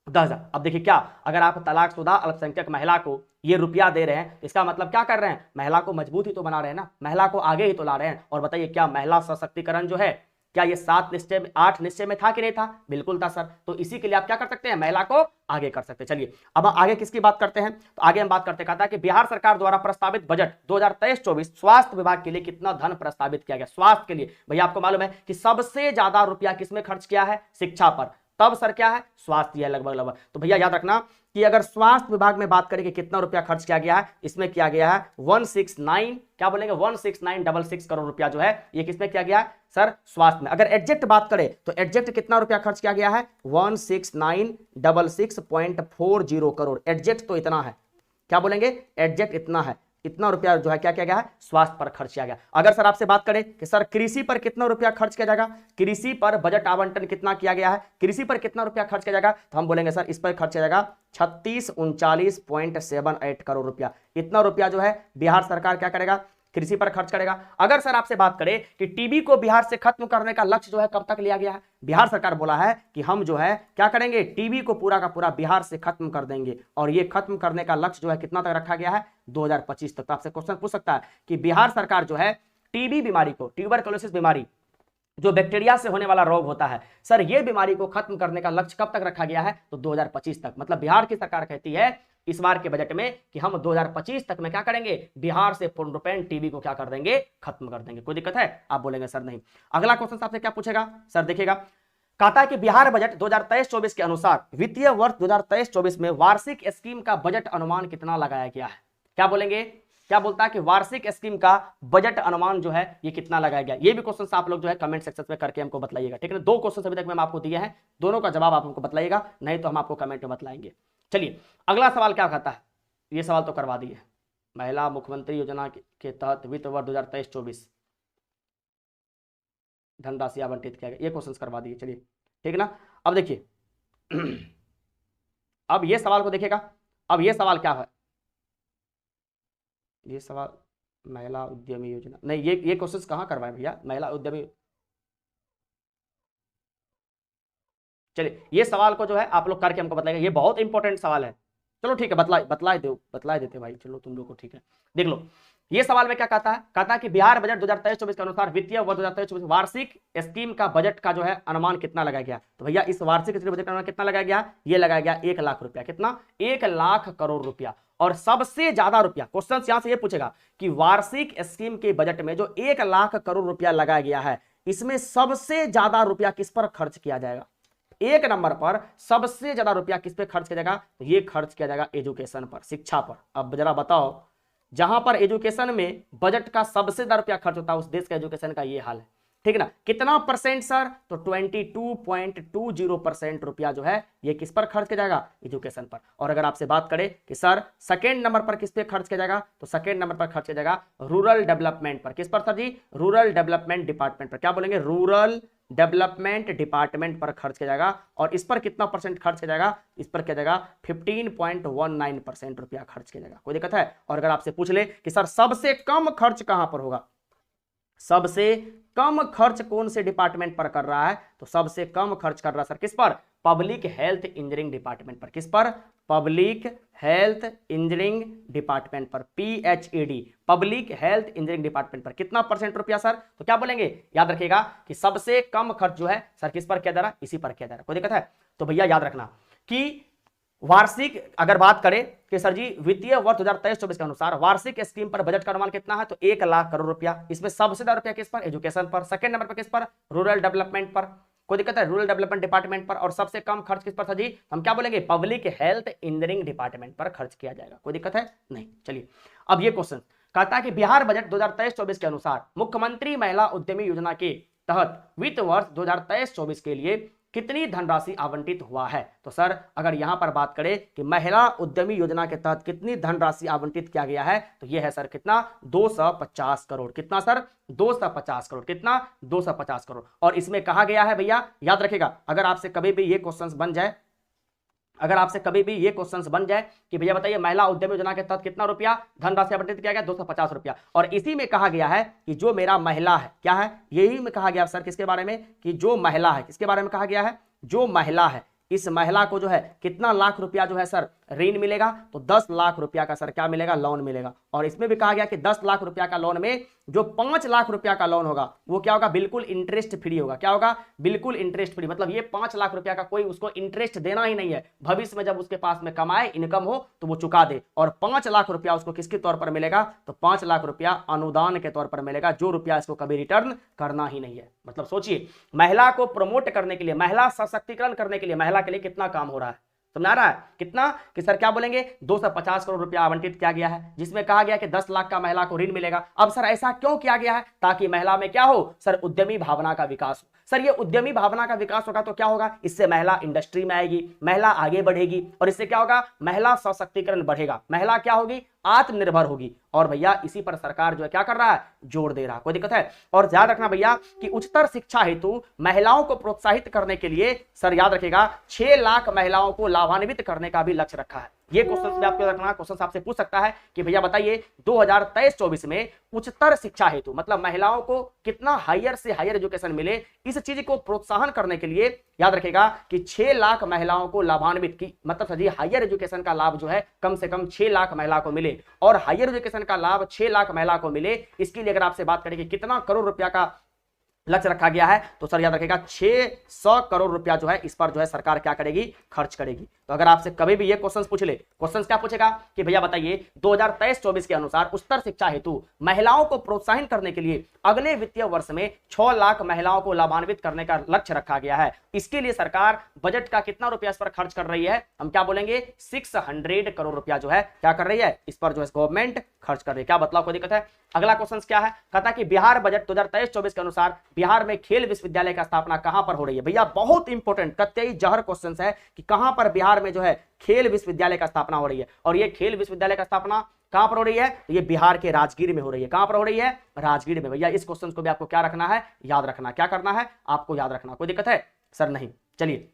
10,000। अब देखिए क्या, अगर आप तलाकशुदा अल्पसंख्यक महिला को ये रुपया दे रहे हैं, इसका मतलब क्या कर रहे हैं, महिला को मजबूत ही तो बना रहे हैं ना, महिला को आगे ही तो ला रहे हैं। और बताइए क्या महिला सशक्तिकरण जो है क्या ये 7 निश्चय में 8 निश्चय में था कि नहीं था? बिल्कुल था सर। तो इसी के लिए आप क्या कर सकते हैं, महिला को आगे कर सकते हैं। चलिए अब आगे किसकी बात करते हैं, तो आगे हम बात करते कहता है कि बिहार सरकार द्वारा प्रस्तावित बजट 2023-24 स्वास्थ्य विभाग के लिए कितना धन प्रस्तावित किया गया। स्वास्थ्य के लिए भैया आपको मालूम है कि सबसे ज्यादा रुपया किसमें खर्च किया है, शिक्षा पर, तब सर क्या है, स्वास्थ्य है लगभग। तो भैया याद रखना कि अगर स्वास्थ्य विभाग में बात करें कि कितना रुपया खर्च किया गया है, इसमें किया गया है 169, क्या बोलेंगे 16966 करोड़ रुपया जो है ये किसमें किया गया है सर, स्वास्थ्य में। अगर एग्जैक्ट बात करें तो एग्जैक्ट कितना रुपया खर्च किया गया है 16966.40 करोड़। एग्जैक्ट तो इतना है, क्या बोलेंगे, एग्जैक्ट इतना है, इतना रुपया जो है क्या किया गया है, स्वास्थ्य पर खर्च किया गया। अगर सर आपसे बात करें कि सर कृषि पर कितना रुपया खर्च किया जाएगा, कृषि पर बजट आवंटन कितना किया गया है, कृषि पर कितना रुपया खर्च किया जाएगा, तो हम बोलेंगे सर इस पर खर्च किया जाएगा 3639.78 करोड़ रुपया। इतना रुपया जो है बिहार सरकार क्या करेगा, कृषि पर खर्च करेगा। अगर सर आपसे बात करें कि टीबी को बिहार से खत्म करने का लक्ष्य जो है कब तक लिया गया है, बिहार सरकार बोला है कि हम जो है क्या करेंगे, टीबी को पूरा का पूरा बिहार से खत्म कर देंगे, और ये खत्म करने का लक्ष्य जो है कितना तक रखा गया है, 2025 तक। तो आपसे क्वेश्चन पूछ सकता है कि बिहार सरकार जो है टीबी बीमारी को, ट्यूबरकुलोसिस बीमारी जो बैक्टीरिया से होने वाला रोग होता है, सर ये बीमारी को खत्म करने का लक्ष्य कब तक रखा गया है, तो 2025 तक। मतलब बिहार की सरकार कहती है इस बार के बजट में कि हम 2025 तक में क्या करेंगे, बिहार से पूर्ण रूपेण टीबी को क्या कर देंगे, खत्म कर देंगे। कोई दिक्कत है, आप बोलेंगे सर नहीं। अगला क्वेश्चन आपसे क्या पूछेगा सर, देखिएगा कहता है कि बिहार बजट 2023-24 के अनुसार वित्तीय वर्ष 2023-24 में वार्षिक स्कीम का बजट अनुमान कितना लगाया गया है। क्या बोलेंगे, क्या बोलता है कि वार्षिक स्कीम का बजट अनुमान जो है ये कितना लगाया गया। ये भी क्वेश्चन आप लोग जो है कमेंट सेक्शन में करके हमको बताइएगा, ठीक है। 2 क्वेश्चन अभी तक मैं आपको दिए हैं, दोनों का जवाब आप हमको बताइएगा, नहीं तो हम आपको कमेंट में बतलाएंगे। चलिए अगला सवाल क्या कहता है, ये सवाल तो करवा दिए, महिला मुख्यमंत्री योजना के तहत वित्त वर्ष 2023-24 धनराशि आवंटित किया गया, ये क्वेश्चन करवा दिए। चलिए ठीक है ना। अब देखिए अब ये सवाल को देखिएगा, अब ये सवाल क्या है, ये सवाल महिला उद्यमी योजना नहीं, ये क्वेश्चन कहाँ करवाए भैया, महिला उद्यमी। चलिए ये सवाल को जो है आप लोग करके हमको बताइएगा, ये बहुत इंपॉर्टेंट सवाल है। चलो ठीक है, बतला देते भाई, चलो तुम लोग को, ठीक है। देख लो ये सवाल में क्या कहता है, कहता है कि बिहार बजट 2023-24 के अनुसार वित्तीय वर्ष 2023-24 वार्षिक स्कीम का बजट का जो है अनुमान कितना लगाया गया। तो भैया इस वार्षिक बजट का अनुमान कितना लगाया गया, ये लगाया गया 1 लाख रुपया। कितना, 1 लाख करोड़ रुपया। और सबसे ज्यादा रुपया, क्वेश्चन यहां से ये पूछेगा कि वार्षिक स्कीम के बजट में जो 1 लाख करोड़ रुपया लगाया गया है, इसमें सबसे ज्यादा रुपया किस पर खर्च किया जाएगा, 1 नंबर पर सबसे ज्यादा रुपया किस पे खर्च किया जाएगा, तो ये खर्च किया जाएगा एजुकेशन पर, शिक्षा पर। अब जरा बताओ, जहां पर एजुकेशन में बजट का सबसे ज्यादा रुपया खर्च होता है उस देश का एजुकेशन का ये हाल है, ठीक है ना। कितना परसेंट सर, तो 22.20% रुपया जो है ये किस पर खर्च किया जाएगा, एजुकेशन पर। और अगर आपसे बात करें कि सर सेकेंड नंबर पर किस पे खर्च किया जाएगा, तो सेकेंड नंबर पर खर्च किया जाएगा रूरल डेवलपमेंट पर। किस पर सर जी, रूरल डेवलपमेंट डिपार्टमेंट पर। क्या बोलेंगे, रूरल डेवलपमेंट डिपार्टमेंट पर खर्च किया जाएगा। और इस पर कितना परसेंट खर्च किया जाएगा, इस पर किया जाएगा 15.19% रुपया खर्च किया जाएगा। कोई दिक्कत है। और अगर आपसे पूछ ले कि सर सबसे कम खर्च कहां पर होगा, सबसे कम खर्च कौन से डिपार्टमेंट पर कर रहा है, तो सबसे कम खर्च कर रहा है सर किस पर, पब्लिक हेल्थ इंजीनियरिंग डिपार्टमेंट पर। किस पर, पब्लिक हेल्थ इंजीनियरिंग डिपार्टमेंट पर, PHED, public health engineering department पर। कितना परसेंट रुपया सर, तो क्या बोलेंगे, याद रखिएगा कि सबसे कम खर्च जो है सर किस पर किया जा रहा है, इसी पर किया जा रहा है। कोई दिक्कत है। तो भैया याद रखना कि वार्षिक अगर बात करें कि सर जी वित्तीय वर्ष 2023-24 के अनुसार वार्षिक स्कीम पर बजट का अनुमान कितना है, तो 1 लाख करोड़ रुपया। इसमें सबसे ज्यादा रुपया किस पर, एजुकेशन पर। सेकंड नंबर पर किस पर, रूरल डेवलपमेंट पर। कोई दिक्कत है, रूरल डेवलपमेंट डिपार्टमेंट पर। और सबसे कम खर्च किस पर था जी, हम क्या बोलेंगे, पब्लिक हेल्थ इंजीनियरिंग डिपार्टमेंट पर खर्च किया जाएगा। कोई दिक्कत है नहीं। चलिए अब ये क्वेश्चन कहता है कि बिहार बजट 2023-24 के अनुसार मुख्यमंत्री महिला उद्यमी योजना के तहत वित्त वर्ष 2023-24 के लिए कितनी धनराशि आवंटित हुआ है। तो सर अगर यहां पर बात करें कि महिला उद्यमी योजना के तहत कितनी धनराशि आवंटित किया गया है, तो यह है सर कितना, 250 करोड़। कितना सर, 250 करोड़। कितना, 250 करोड़। और इसमें कहा गया है भैया, याद रखेगा, अगर आपसे कभी भी ये क्वेश्चंस बन जाए, अगर आपसे कभी भी ये क्वेश्चंस बन जाए कि भैया बताइए महिला उद्यमी योजना के तहत कितना रुपया धनराशि आवंटित किया गया, 250 रुपया। और इसी में कहा गया है कि जो मेरा महिला है, क्या है, यही में कहा गया सर किसके बारे में, कि जो महिला है, किसके बारे में कहा गया है, जो महिला है, इस महिला को जो है कितना लाख रुपया जो है सर ऋण मिलेगा, तो 10 लाख रुपया का सर क्या मिलेगा, लोन मिलेगा। और इसमें भी कहा गया कि 10 लाख रुपया का लोन में जो 5 लाख रुपया का लोन होगा वो क्या होगा, बिल्कुल इंटरेस्ट फ्री होगा। क्या होगा, बिल्कुल इंटरेस्ट फ्री, मतलब ये 5 लाख रुपया का कोई उसको इंटरेस्ट देना ही नहीं है। भविष्य में जब उसके पास में कमाए, इनकम हो तो वो चुका दे। और 5 लाख रुपया उसको किसके तौर पर मिलेगा, तो 5 लाख रुपया अनुदान के तौर पर मिलेगा, जो रुपया इसको कभी रिटर्न करना ही नहीं है। मतलब सोचिए, महिला को प्रमोट करने के लिए, महिला सशक्तिकरण करने के लिए महिला के लिए कितना काम हो रहा है, समझ आ रहा है कितना, कि सर क्या बोलेंगे 250 करोड़ रुपया आवंटित किया गया है, जिसमें कहा गया कि 10 लाख का महिला को ऋण मिलेगा। अब सर ऐसा क्यों किया गया है, ताकि महिला में क्या हो सर, उद्यमी भावना का विकास हो। सर ये उद्यमी भावना का विकास होगा तो क्या होगा, इससे महिला इंडस्ट्री में आएगी, महिला आगे बढ़ेगी, और इससे क्या होगा, महिला सशक्तिकरण बढ़ेगा, महिला क्या होगी, आत्मनिर्भर होगी। और भैया इसी पर सरकार जो है क्या कर रहा है, जोर दे रहा है। कोई दिक्कत है। और याद रखना भैया कि उच्चतर शिक्षा हेतु महिलाओं को प्रोत्साहित करने के लिए सर याद रखेगा 6 लाख महिलाओं को लाभान्वित करने का भी लक्ष्य रखा है। ये क्वेश्चन आपको रखना, क्वेश्चन आपसे पूछ सकता है कि भैया बताइए 2023-24 में उच्चतर शिक्षा हेतु मतलब महिलाओं को कितना हायर से हायर एजुकेशन मिले, इस चीज को प्रोत्साहन करने के लिए याद रखेगा कि 6 लाख महिलाओं को लाभान्वित की, मतलब सर हायर एजुकेशन का लाभ जो है कम से कम 6 लाख महिला को मिले, और हायर एजुकेशन का लाभ 6 लाख महिला को मिले। इसके लिए अगर आपसे बात करें कि कितना करोड़ रुपया का लक्ष्य रखा गया है, तो सर याद रखेगा 600 करोड़ रुपया जो है इस पर जो है सरकार क्या करेगी, खर्च करेगी। तो अगर आपसे कभी भी ये क्वेश्चन पूछ ले, क्वेश्चन क्या पूछेगा कि भैया बताइए 2023-24 के अनुसार उच्चतर शिक्षा हेतु महिलाओं को प्रोत्साहित करने के लिए अगले वित्तीय वर्ष में 6 लाख महिलाओं को लाभान्वित करने का लक्ष्य रखा गया है। इसके लिए सरकार बजट का कितना रुपया इस पर खर्च कर रही है, हम क्या बोलेंगे 600 करोड़ रुपया जो है क्या कर रही है, इस पर जो है गवर्नमेंट खर्च कर रही है। क्या बतलाओ, कोई दिक्कत है। अगला क्वेश्चन क्या है, कहता कि बिहार बजट 2023-24 के अनुसार बिहार में खेल विश्वविद्यालय का स्थापना कहां पर हो रही है। भैया बहुत इंपॉर्टेंट कतई जहर क्वेश्चन है कि कहां पर बिहार में जो है खेल विश्वविद्यालय का स्थापना हो रही है। और ये खेल विश्वविद्यालय का स्थापना कहां पर हो रही है, तो ये बिहार के राजगीर में हो रही है। कहां पर हो रही है, राजगीर में। भैया इस क्वेश्चन को भी आपको क्या रखना है, याद रखना। क्या करना है, आपको याद रखना। कोई दिक्कत है सर, नहीं। चलिए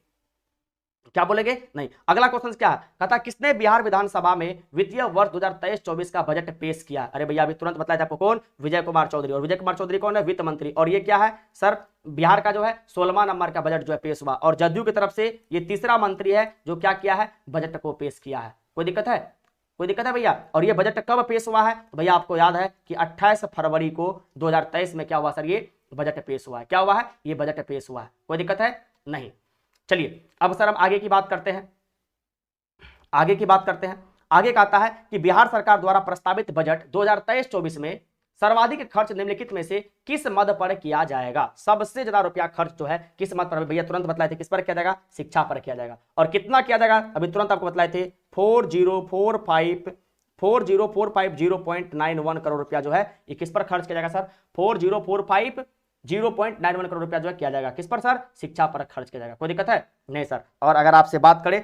क्या बोलेंगे, नहीं। अगला क्वेश्चन क्या है, कहता किसने बिहार विधानसभा में वित्तीय वर्ष 2023-24 का बजट पेश किया। अरे भैया अभी तुरंत बताया था आपको, कौन, विजय कुमार चौधरी। और विजय कुमार चौधरी कौन है, वित्त मंत्री। और ये क्या है सर, बिहार का जो है 16वां नंबर का बजट जो है पेश हुआ। और जदयू की तरफ से ये तीसरा मंत्री है जो क्या किया है, बजट को पेश किया है। कोई दिक्कत है, कोई दिक्कत है भैया। और ये बजट कब पेश हुआ है, तो भैया आपको याद है कि 28 फरवरी को 2023 में क्या हुआ सर, ये बजट पेश हुआ है। क्या हुआ है, ये बजट पेश हुआ है। कोई दिक्कत है, नहीं। चलिए अब सर हम आगे की बात करते हैं, आगे की बात करते हैं। आगे कहता है कि बिहार सरकार द्वारा प्रस्तावित बजट 2023-24 में सर्वाधिक खर्च निम्नलिखित में से किस मद पर किया जाएगा। सबसे ज्यादा रुपया खर्च जो है किस मद पर, भैया तुरंत बतलाए थे, किस पर किया जाएगा, शिक्षा पर किया जाएगा। और कितना किया जाएगा, अभी तुरंत आपको बतलाए थे 4045 करोड़ रुपया जो है ये किस पर खर्च किया जाएगा सर, 4045 करोड़ रुपया जो है किया जाएगा किस पर सर, शिक्षा पर खर्च किया जाएगा। कोई दिक्कत है, नहीं सर। और अगर आपसे बात करें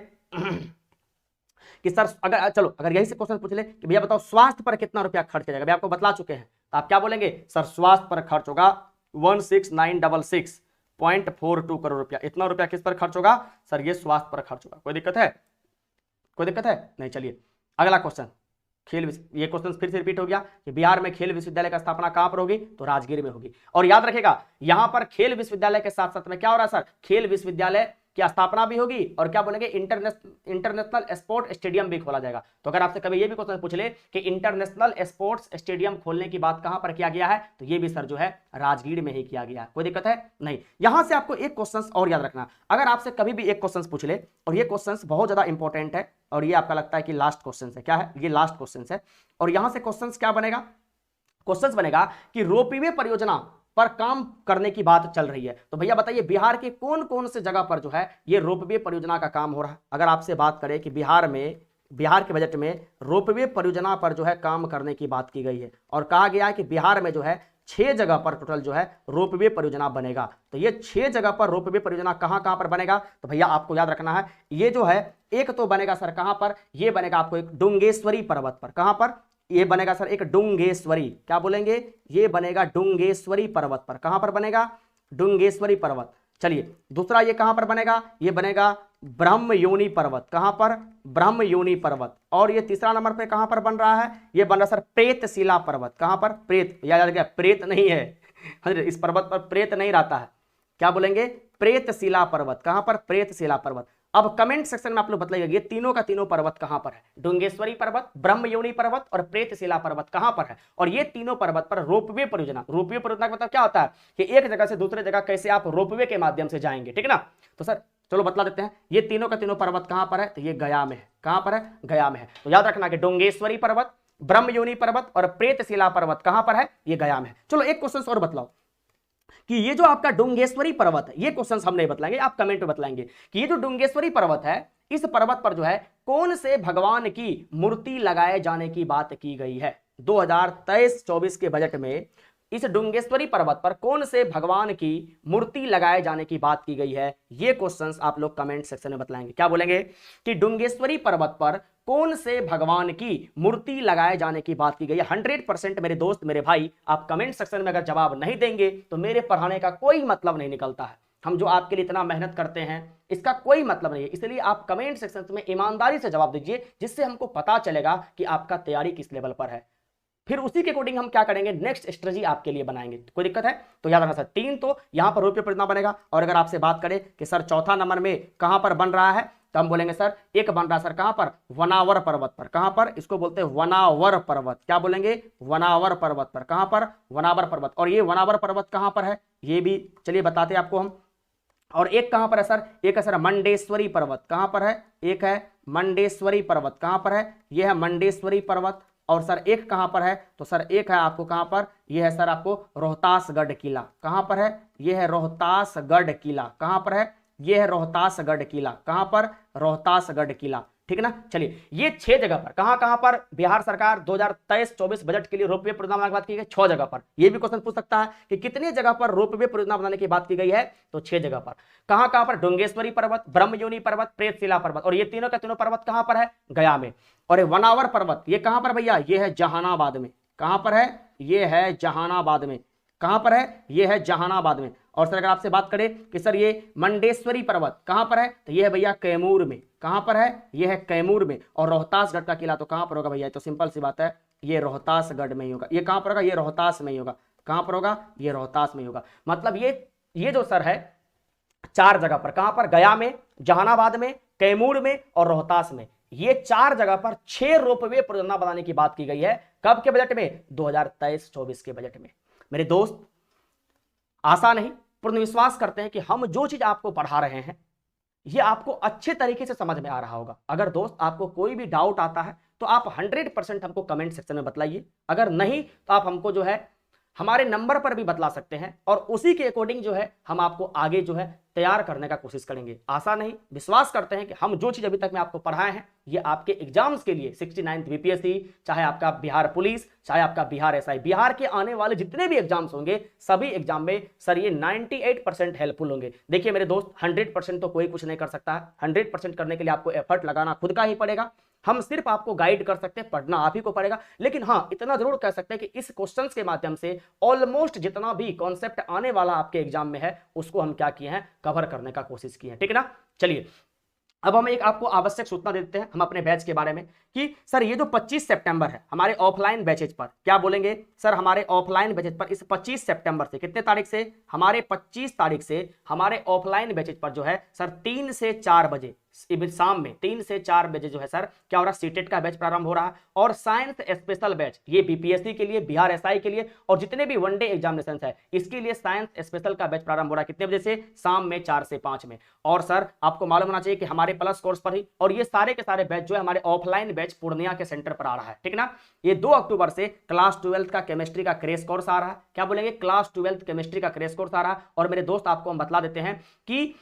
कि सर अगर चलो अगर यही से क्वेश्चन पूछ ले कि भैया बताओ स्वास्थ्य पर कितना रुपया खर्च किया जाएगा, भैया आपको बतला चुके हैं, तो आप क्या बोलेंगे सर, स्वास्थ्य पर खर्च होगा 16966.42 करोड़ रुपया। इतना रुपया किस पर खर्च होगा सर, ये स्वास्थ्य पर खर्च होगा। कोई दिक्कत है, कोई दिक्कत है, नहीं। चलिए अगला क्वेश्चन, खेल, ये क्वेश्चन फिर से रिपीट हो गया कि बिहार में खेल विश्वविद्यालय का स्थापना कहां पर होगी, तो राजगीर में होगी। और याद रखेगा यहां पर खेल विश्वविद्यालय के साथ साथ में क्या हो रहा है सर, खेल विश्वविद्यालय की स्थापना भी होगी और क्या बोलेंगे इंटरनेशनल स्पोर्ट स्टेडियम भी खोला जाएगा। तो अगर आपसे कभी ये भी क्वेश्चन पूछ ले कि इंटरनेशनल स्पोर्ट्स स्टेडियम खोलने की बात कहां पर किया गया है, तो ये भी सर जो है राजगीर में ही किया गया। कोई दिक्कत है, नहीं। यहां से आपको एक क्वेश्चन और याद रखना, अगर आपसे कभी भी एक क्वेश्चन पूछ ले और ये क्वेश्चन बहुत ज्यादा इंपॉर्टेंट है और ये आपका लगता है कि लास्ट क्वेश्चन है, क्या है ये लास्ट क्वेश्चन है, और यहां से क्वेश्चन क्या बनेगा, क्वेश्चन बनेगा कि रोपवे परियोजना पर काम करने की बात चल रही है। तो भैया बताइए बिहार के कौन कौन से जगह पर जो है ये रोपवे परियोजना का काम हो रहा है। अगर आपसे बात करें कि बिहार के बजट में रोपवे परियोजना पर जो है काम करने की बात की गई है और कहा गया है कि बिहार में जो है 6 जगह पर टोटल जो है रोपवे परियोजना बनेगा। तो ये 6 जगह पर रोपवे परियोजना कहां पर बनेगा, तो भैया आपको याद रखना है ये जो है एक तो बनेगा सर कहां पर, ये बनेगा आपको एक डुंगेश्वरी पर्वत पर। कहां पर, ये बनेगा सर एक डुंगेश्वरी, क्या बोलेंगे, ये बनेगा डुंगेश्वरी पर्वत पर। कहां पर बनेगा, डुंगेश्वरी पर्वत। चलिए दूसरा ये कहां पर बनेगा, ये बनेगा ब्रह्मयोनी पर्वत। कहां पर, ब्रह्मयोनी पर्वत। और ये तीसरा नंबर पे कहां पर बन रहा है, ये बन रहा सर प्रेतशिला पर्वत। कहां पर, प्रेत, याद रखिए प्रेत नहीं है, इस पर्वत पर प्रेत नहीं रहता है। क्या बोलेंगे, प्रेतशिला पर्वत। कहां पर, प्रेतशिला पर्वत। अब कमेंट सेक्शन में आप लोग बताइए ये तीनों का तीनों पर्वत कहां पर है? डुंगेश्वरी पर्वत, ब्रह्मयोनि पर्वत और प्रेतशिला पर्वत कहां पर है? और ये तीनों पर्वत पर रोपवे परियोजना, रोपवे परियोजना का मतलब क्या होता है कि एक जगह से दूसरे जगह कैसे आप रोपवे के माध्यम से जाएंगे, ठीक है ना। तो सर चलो बतला देते हैं, ये तीनों का तीनों पर्वत कहां पर है? तो ये गया में है। कहां पर है? गया में है। तो याद रखना कि डुंगेश्वरी पर्वत, ब्रह्मयोनि पर्वत और प्रेतशिला पर्वत कहां पर है? ये गया में है। चलो एक क्वेश्चन और बतलाओ कि ये जो आपका डुंगेश्वरी पर्वत है, ये क्वेश्चन हम नहीं बतलाएंगे, आप कमेंट में बतलाएंगे कि ये जो डुंगेश्वरी पर्वत है, इस पर्वत पर जो है कौन से भगवान की मूर्ति लगाए जाने की बात की गई है? 2023-24 के बजट में इस डुंगेश्वरी पर्वत पर कौन से भगवान की मूर्ति लगाए जाने की बात की गई है? ये क्वेश्चंस आप लोग कमेंट सेक्शन में बतलाएंगे। क्या बोलेंगे कि डुंगेश्वरी पर्वत पर कौन से भगवान की मूर्ति लगाए जाने की बात की गई है? 100% मेरे दोस्त, मेरे भाई, आप कमेंट सेक्शन में अगर जवाब नहीं देंगे तो मेरे पढ़ाने का कोई मतलब नहीं निकलता है। हम जो आपके लिए इतना मेहनत करते हैं इसका कोई मतलब नहीं है। इसलिए आप कमेंट सेक्शन में ईमानदारी से जवाब दीजिए, जिससे हमको पता चलेगा कि आपका तैयारी किस लेवल पर है। फिर उसी के अकॉर्डिंग हम क्या करेंगे, नेक्स्ट स्ट्रेटजी आपके लिए बनाएंगे। कोई दिक्कत है? तो याद रखना सर, 3 तो यहां पर रोपवे परियोजना बनेगा। और अगर आपसे बात करें कि सर चौथा नंबर में कहां पर बन रहा है, तो हम बोलेंगे सर एक बन रहा है सर कहां पर? वनावर पर्वत पर। कहां पर? इसको बोलते हैं वनावर पर्वत। क्या बोलेंगे? वनावर पर्वत पर। कहां पर? वनावर पर्वत। और ये वनावर पर्वत कहां पर है ये भी चलिए बताते हैं आपको हम। और एक कहां पर है सर? एक है सर मंडेश्वरी पर्वत। कहां पर है? एक है मंडेश्वरी पर्वत। कहां पर है? यह है मंडेश्वरी पर्वत। और सर एक कहां पर है? तो सर एक है आपको कहां पर? यह है सर आपको रोहतासगढ़ किला। कहां पर है? यह है रोहतासगढ़ किला। कहां पर है? यह है रोहतासगढ़ किला। कहां पर? रोहतासगढ़ किला। ठीक है ना। चलिए ये 6 जगह पर कहां पर बिहार सरकार 2023-24 बजट के लिए रोपवे परियोजना बनाने की बात की गई? 6 जगह पर। ये भी क्वेश्चन पूछ सकता है कि कितने जगह पर रोपवे परियोजना बनाने की बात की गई है? तो 6 जगह पर। कहां पर? डुंगेश्वरी पर्वत, ब्रह्मयोनि पर्वत, प्रेतशिला पर्वत। और ये तीनों का तीनों पर्वत कहां पर है? गया में। और ये वनावर पर्वत ये कहां पर भैया? ये है जहानाबाद में। कहां पर है? ये है जहानाबाद में। कहां पर है? ये है जहानाबाद में। और सर अगर आपसे बात करें कि सर ये मंडेश्वरी पर्वत कहां पर है? तो ये है भैया कैमूर में। कहां पर है? ये है कैमूर में। और रोहतासगढ़ का किला तो कहां पर होगा भैया? तो सिंपल सी बात है, ये रोहतासगढ़ में ही होगा। ये कहां पर होगा? ये रोहतास में ही होगा। कहां पर होगा? ये रोहतास में ही होगा। मतलब ये जो सर है 4 जगह पर, कहां पर? गया में, जहानाबाद में, कैमूर में और रोहतास में। ये 4 जगह पर 6 रोपवे परियोजना बनाने की बात की गई है। कब के बजट में? 2023-24 के बजट में। मेरे दोस्त आशा नहीं पूर्ण विश्वास करते हैं कि हम जो चीज आपको पढ़ा रहे हैं ये आपको अच्छे तरीके से समझ में आ रहा होगा। अगर दोस्त आपको कोई भी डाउट आता है तो आप 100% हमको कमेंट सेक्शन में बतलाइए। अगर नहीं तो आप हमको जो है हमारे नंबर पर भी बतला सकते हैं और उसी के अकॉर्डिंग जो है हम आपको आगे जो है तैयार करने का कोशिश करेंगे। आशा नहीं विश्वास करते हैं कि हम जो चीज अभी तक में आपको पढ़ाए हैं ये आपके एग्जाम्स के लिए 69th बीपीएससी, चाहे आपका बिहार पुलिस, चाहे आपका बिहार एसआई, बिहार के आने वाले जितने भी एग्जाम्स होंगे सभी एग्जाम में सर ये 98% हेल्पफुल होंगे। देखिए मेरे दोस्त 100% तो कोई कुछ नहीं कर सकता है। 100% करने के लिए आपको एफर्ट लगाना खुद का ही पड़ेगा। हम सिर्फ आपको गाइड कर सकते हैं, पढ़ना आप ही को पड़ेगा। लेकिन हाँ इतना जरूर कह सकते हैं कि इस क्वेश्चंस के माध्यम से ऑलमोस्ट जितना भी कॉन्सेप्ट आने वाला आपके एग्जाम में है उसको हम क्या किए हैं, कवर करने का कोशिश की है। ठीक है ना। चलिए अब हम एक आपको आवश्यक सूचना देते हैं हम अपने बैच के बारे में कि सर ये जो 25 सितंबर है हमारे ऑफलाइन बैचेज पर, क्या बोलेंगे सर हमारे ऑफलाइन बैचेज पर इस 25 सितंबर से कितने तारीख से? हमारे 25 तारीख से हमारे ऑफलाइन बैचेज पर जो है सर 3 से 4 बजे शाम में 3 से 4 बजे जो है सर क्या हो रहा है, सीटेट का बैच प्रारंभ हो रहा है। और साइंस स्पेशल बैच ये बीपीएससी के लिए, बिहार एसआई के लिए और जितने भी वनडे एग्जामिनेशन है इसके लिए साइंस स्पेशल का बैच प्रारंभ हो रहा है। कितने बजे से? शाम में 4 से 5 में। और सर आपको मालूम होना चाहिए कि हमारे प्लस कोर्स पर ही और ये सारे के सारे बैच जो है हमारे ऑफलाइन बैच पूर्णिया के सेंटर पर आ रहा है। ठीक ना। ये 2 अक्टूबर से क्लास 12 का केमिस्ट्री का क्रैश कोर्स आ रहा है। क्या बोलेंगे? क्लास 12 केमिस्ट्री का क्रैश कोर्स आ रहा है। और मेरे दोस्त आपको हम बतला देते हैं कि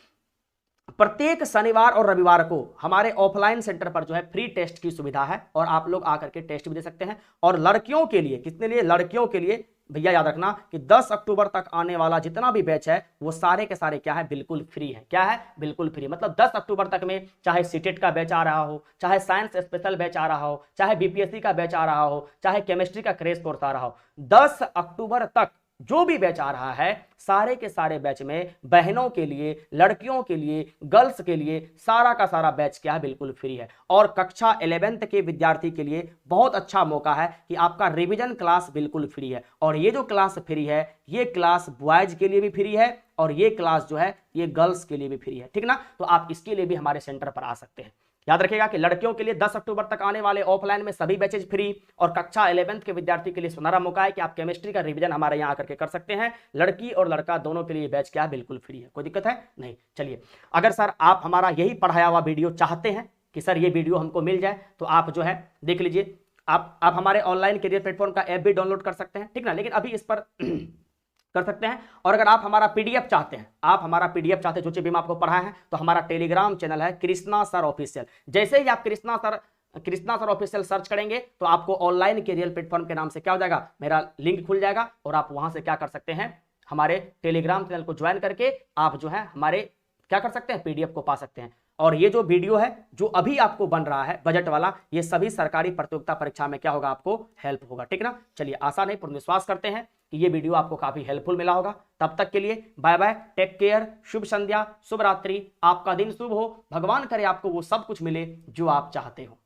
प्रत्येक शनिवार और रविवार को हमारे ऑफलाइन सेंटर पर जो है फ्री टेस्ट की सुविधा है और आप लोग आकर के टेस्ट भी दे सकते हैं। और लड़कियों के लिए, किसके लिए? लड़कियों के लिए भैया याद रखना कि 10 अक्टूबर तक आने वाला जितना भी बैच है वो सारे के सारे क्या है, बिल्कुल फ्री है। क्या है? बिल्कुल फ्री। मतलब 10 अक्टूबर तक में चाहे सीटेट का बैच आ रहा हो, चाहे साइंस स्पेशल बैच आ रहा हो, चाहे बीपीएससी का बैच आ रहा हो, चाहे केमिस्ट्री का क्रैश कोर्स आ रहा हो, 10 अक्टूबर तक जो भी बैच आ रहा है सारे के सारे बैच में बहनों के लिए, लड़कियों के लिए, गर्ल्स के लिए सारा का सारा बैच क्या है, बिल्कुल फ्री है। और कक्षा 11th के विद्यार्थी के लिए बहुत अच्छा मौका है कि आपका रिवीजन क्लास बिल्कुल फ्री है। और ये जो क्लास फ्री है, ये क्लास बॉयज के लिए भी फ्री है और ये क्लास जो है ये गर्ल्स के लिए भी फ्री है, ठीक ना। तो आप इसके लिए भी हमारे सेंटर पर आ सकते हैं। याद रखिएगा कि लड़कियों के लिए 10 अक्टूबर तक आने वाले ऑफलाइन में सभी बैचेज फ्री, और कक्षा 11th के विद्यार्थी के लिए सुनहरा मौका है कि आप केमिस्ट्री का रिवीजन हमारे यहाँ आकर के कर सकते हैं। लड़की और लड़का दोनों के लिए बैच क्या है, बिल्कुल फ्री है। कोई दिक्कत है नहीं। चलिए, अगर सर आप हमारा यही पढ़ाया हुआ वीडियो चाहते हैं कि सर ये वीडियो हमको मिल जाए, तो आप जो है देख लीजिए, आप हमारे ऑनलाइन करियर प्लेटफॉर्म का ऐप भी डाउनलोड कर सकते हैं, ठीक ना। लेकिन अभी इस पर कर सकते हैं। और अगर आप हमारा पीडीएफ चाहते हैं, आप हमारा पीडीएफ चाहते हैं जो चीज भी मैं आपको पढ़ाया है, तो हमारा टेलीग्राम चैनल है कृष्णा सर ऑफिशियल। जैसे ही आप कृष्णा सर ऑफिशियल सर्च करेंगे तो आपको ऑनलाइन कैरियर प्लेटफॉर्म के नाम से क्या हो जाएगा, मेरा लिंक खुल जाएगा और आप वहां से क्या कर सकते हैं, हमारे टेलीग्राम चैनल को ज्वाइन करके आप जो है हमारे क्या कर सकते हैं, पीडीएफ को पा सकते हैं। और ये जो वीडियो है जो अभी आपको बन रहा है बजट वाला, ये सभी सरकारी प्रतियोगिता परीक्षा में क्या होगा, आपको हेल्प होगा, ठीक ना। चलिए, आशा नहीं पूर्ण विश्वास करते हैं कि ये वीडियो आपको काफी हेल्पफुल मिला होगा। तब तक के लिए बाय बाय, टेक केयर, शुभ संध्या, शुभ रात्रि, आपका दिन शुभ हो, भगवान करे आपको वो सब कुछ मिले जो आप चाहते हो।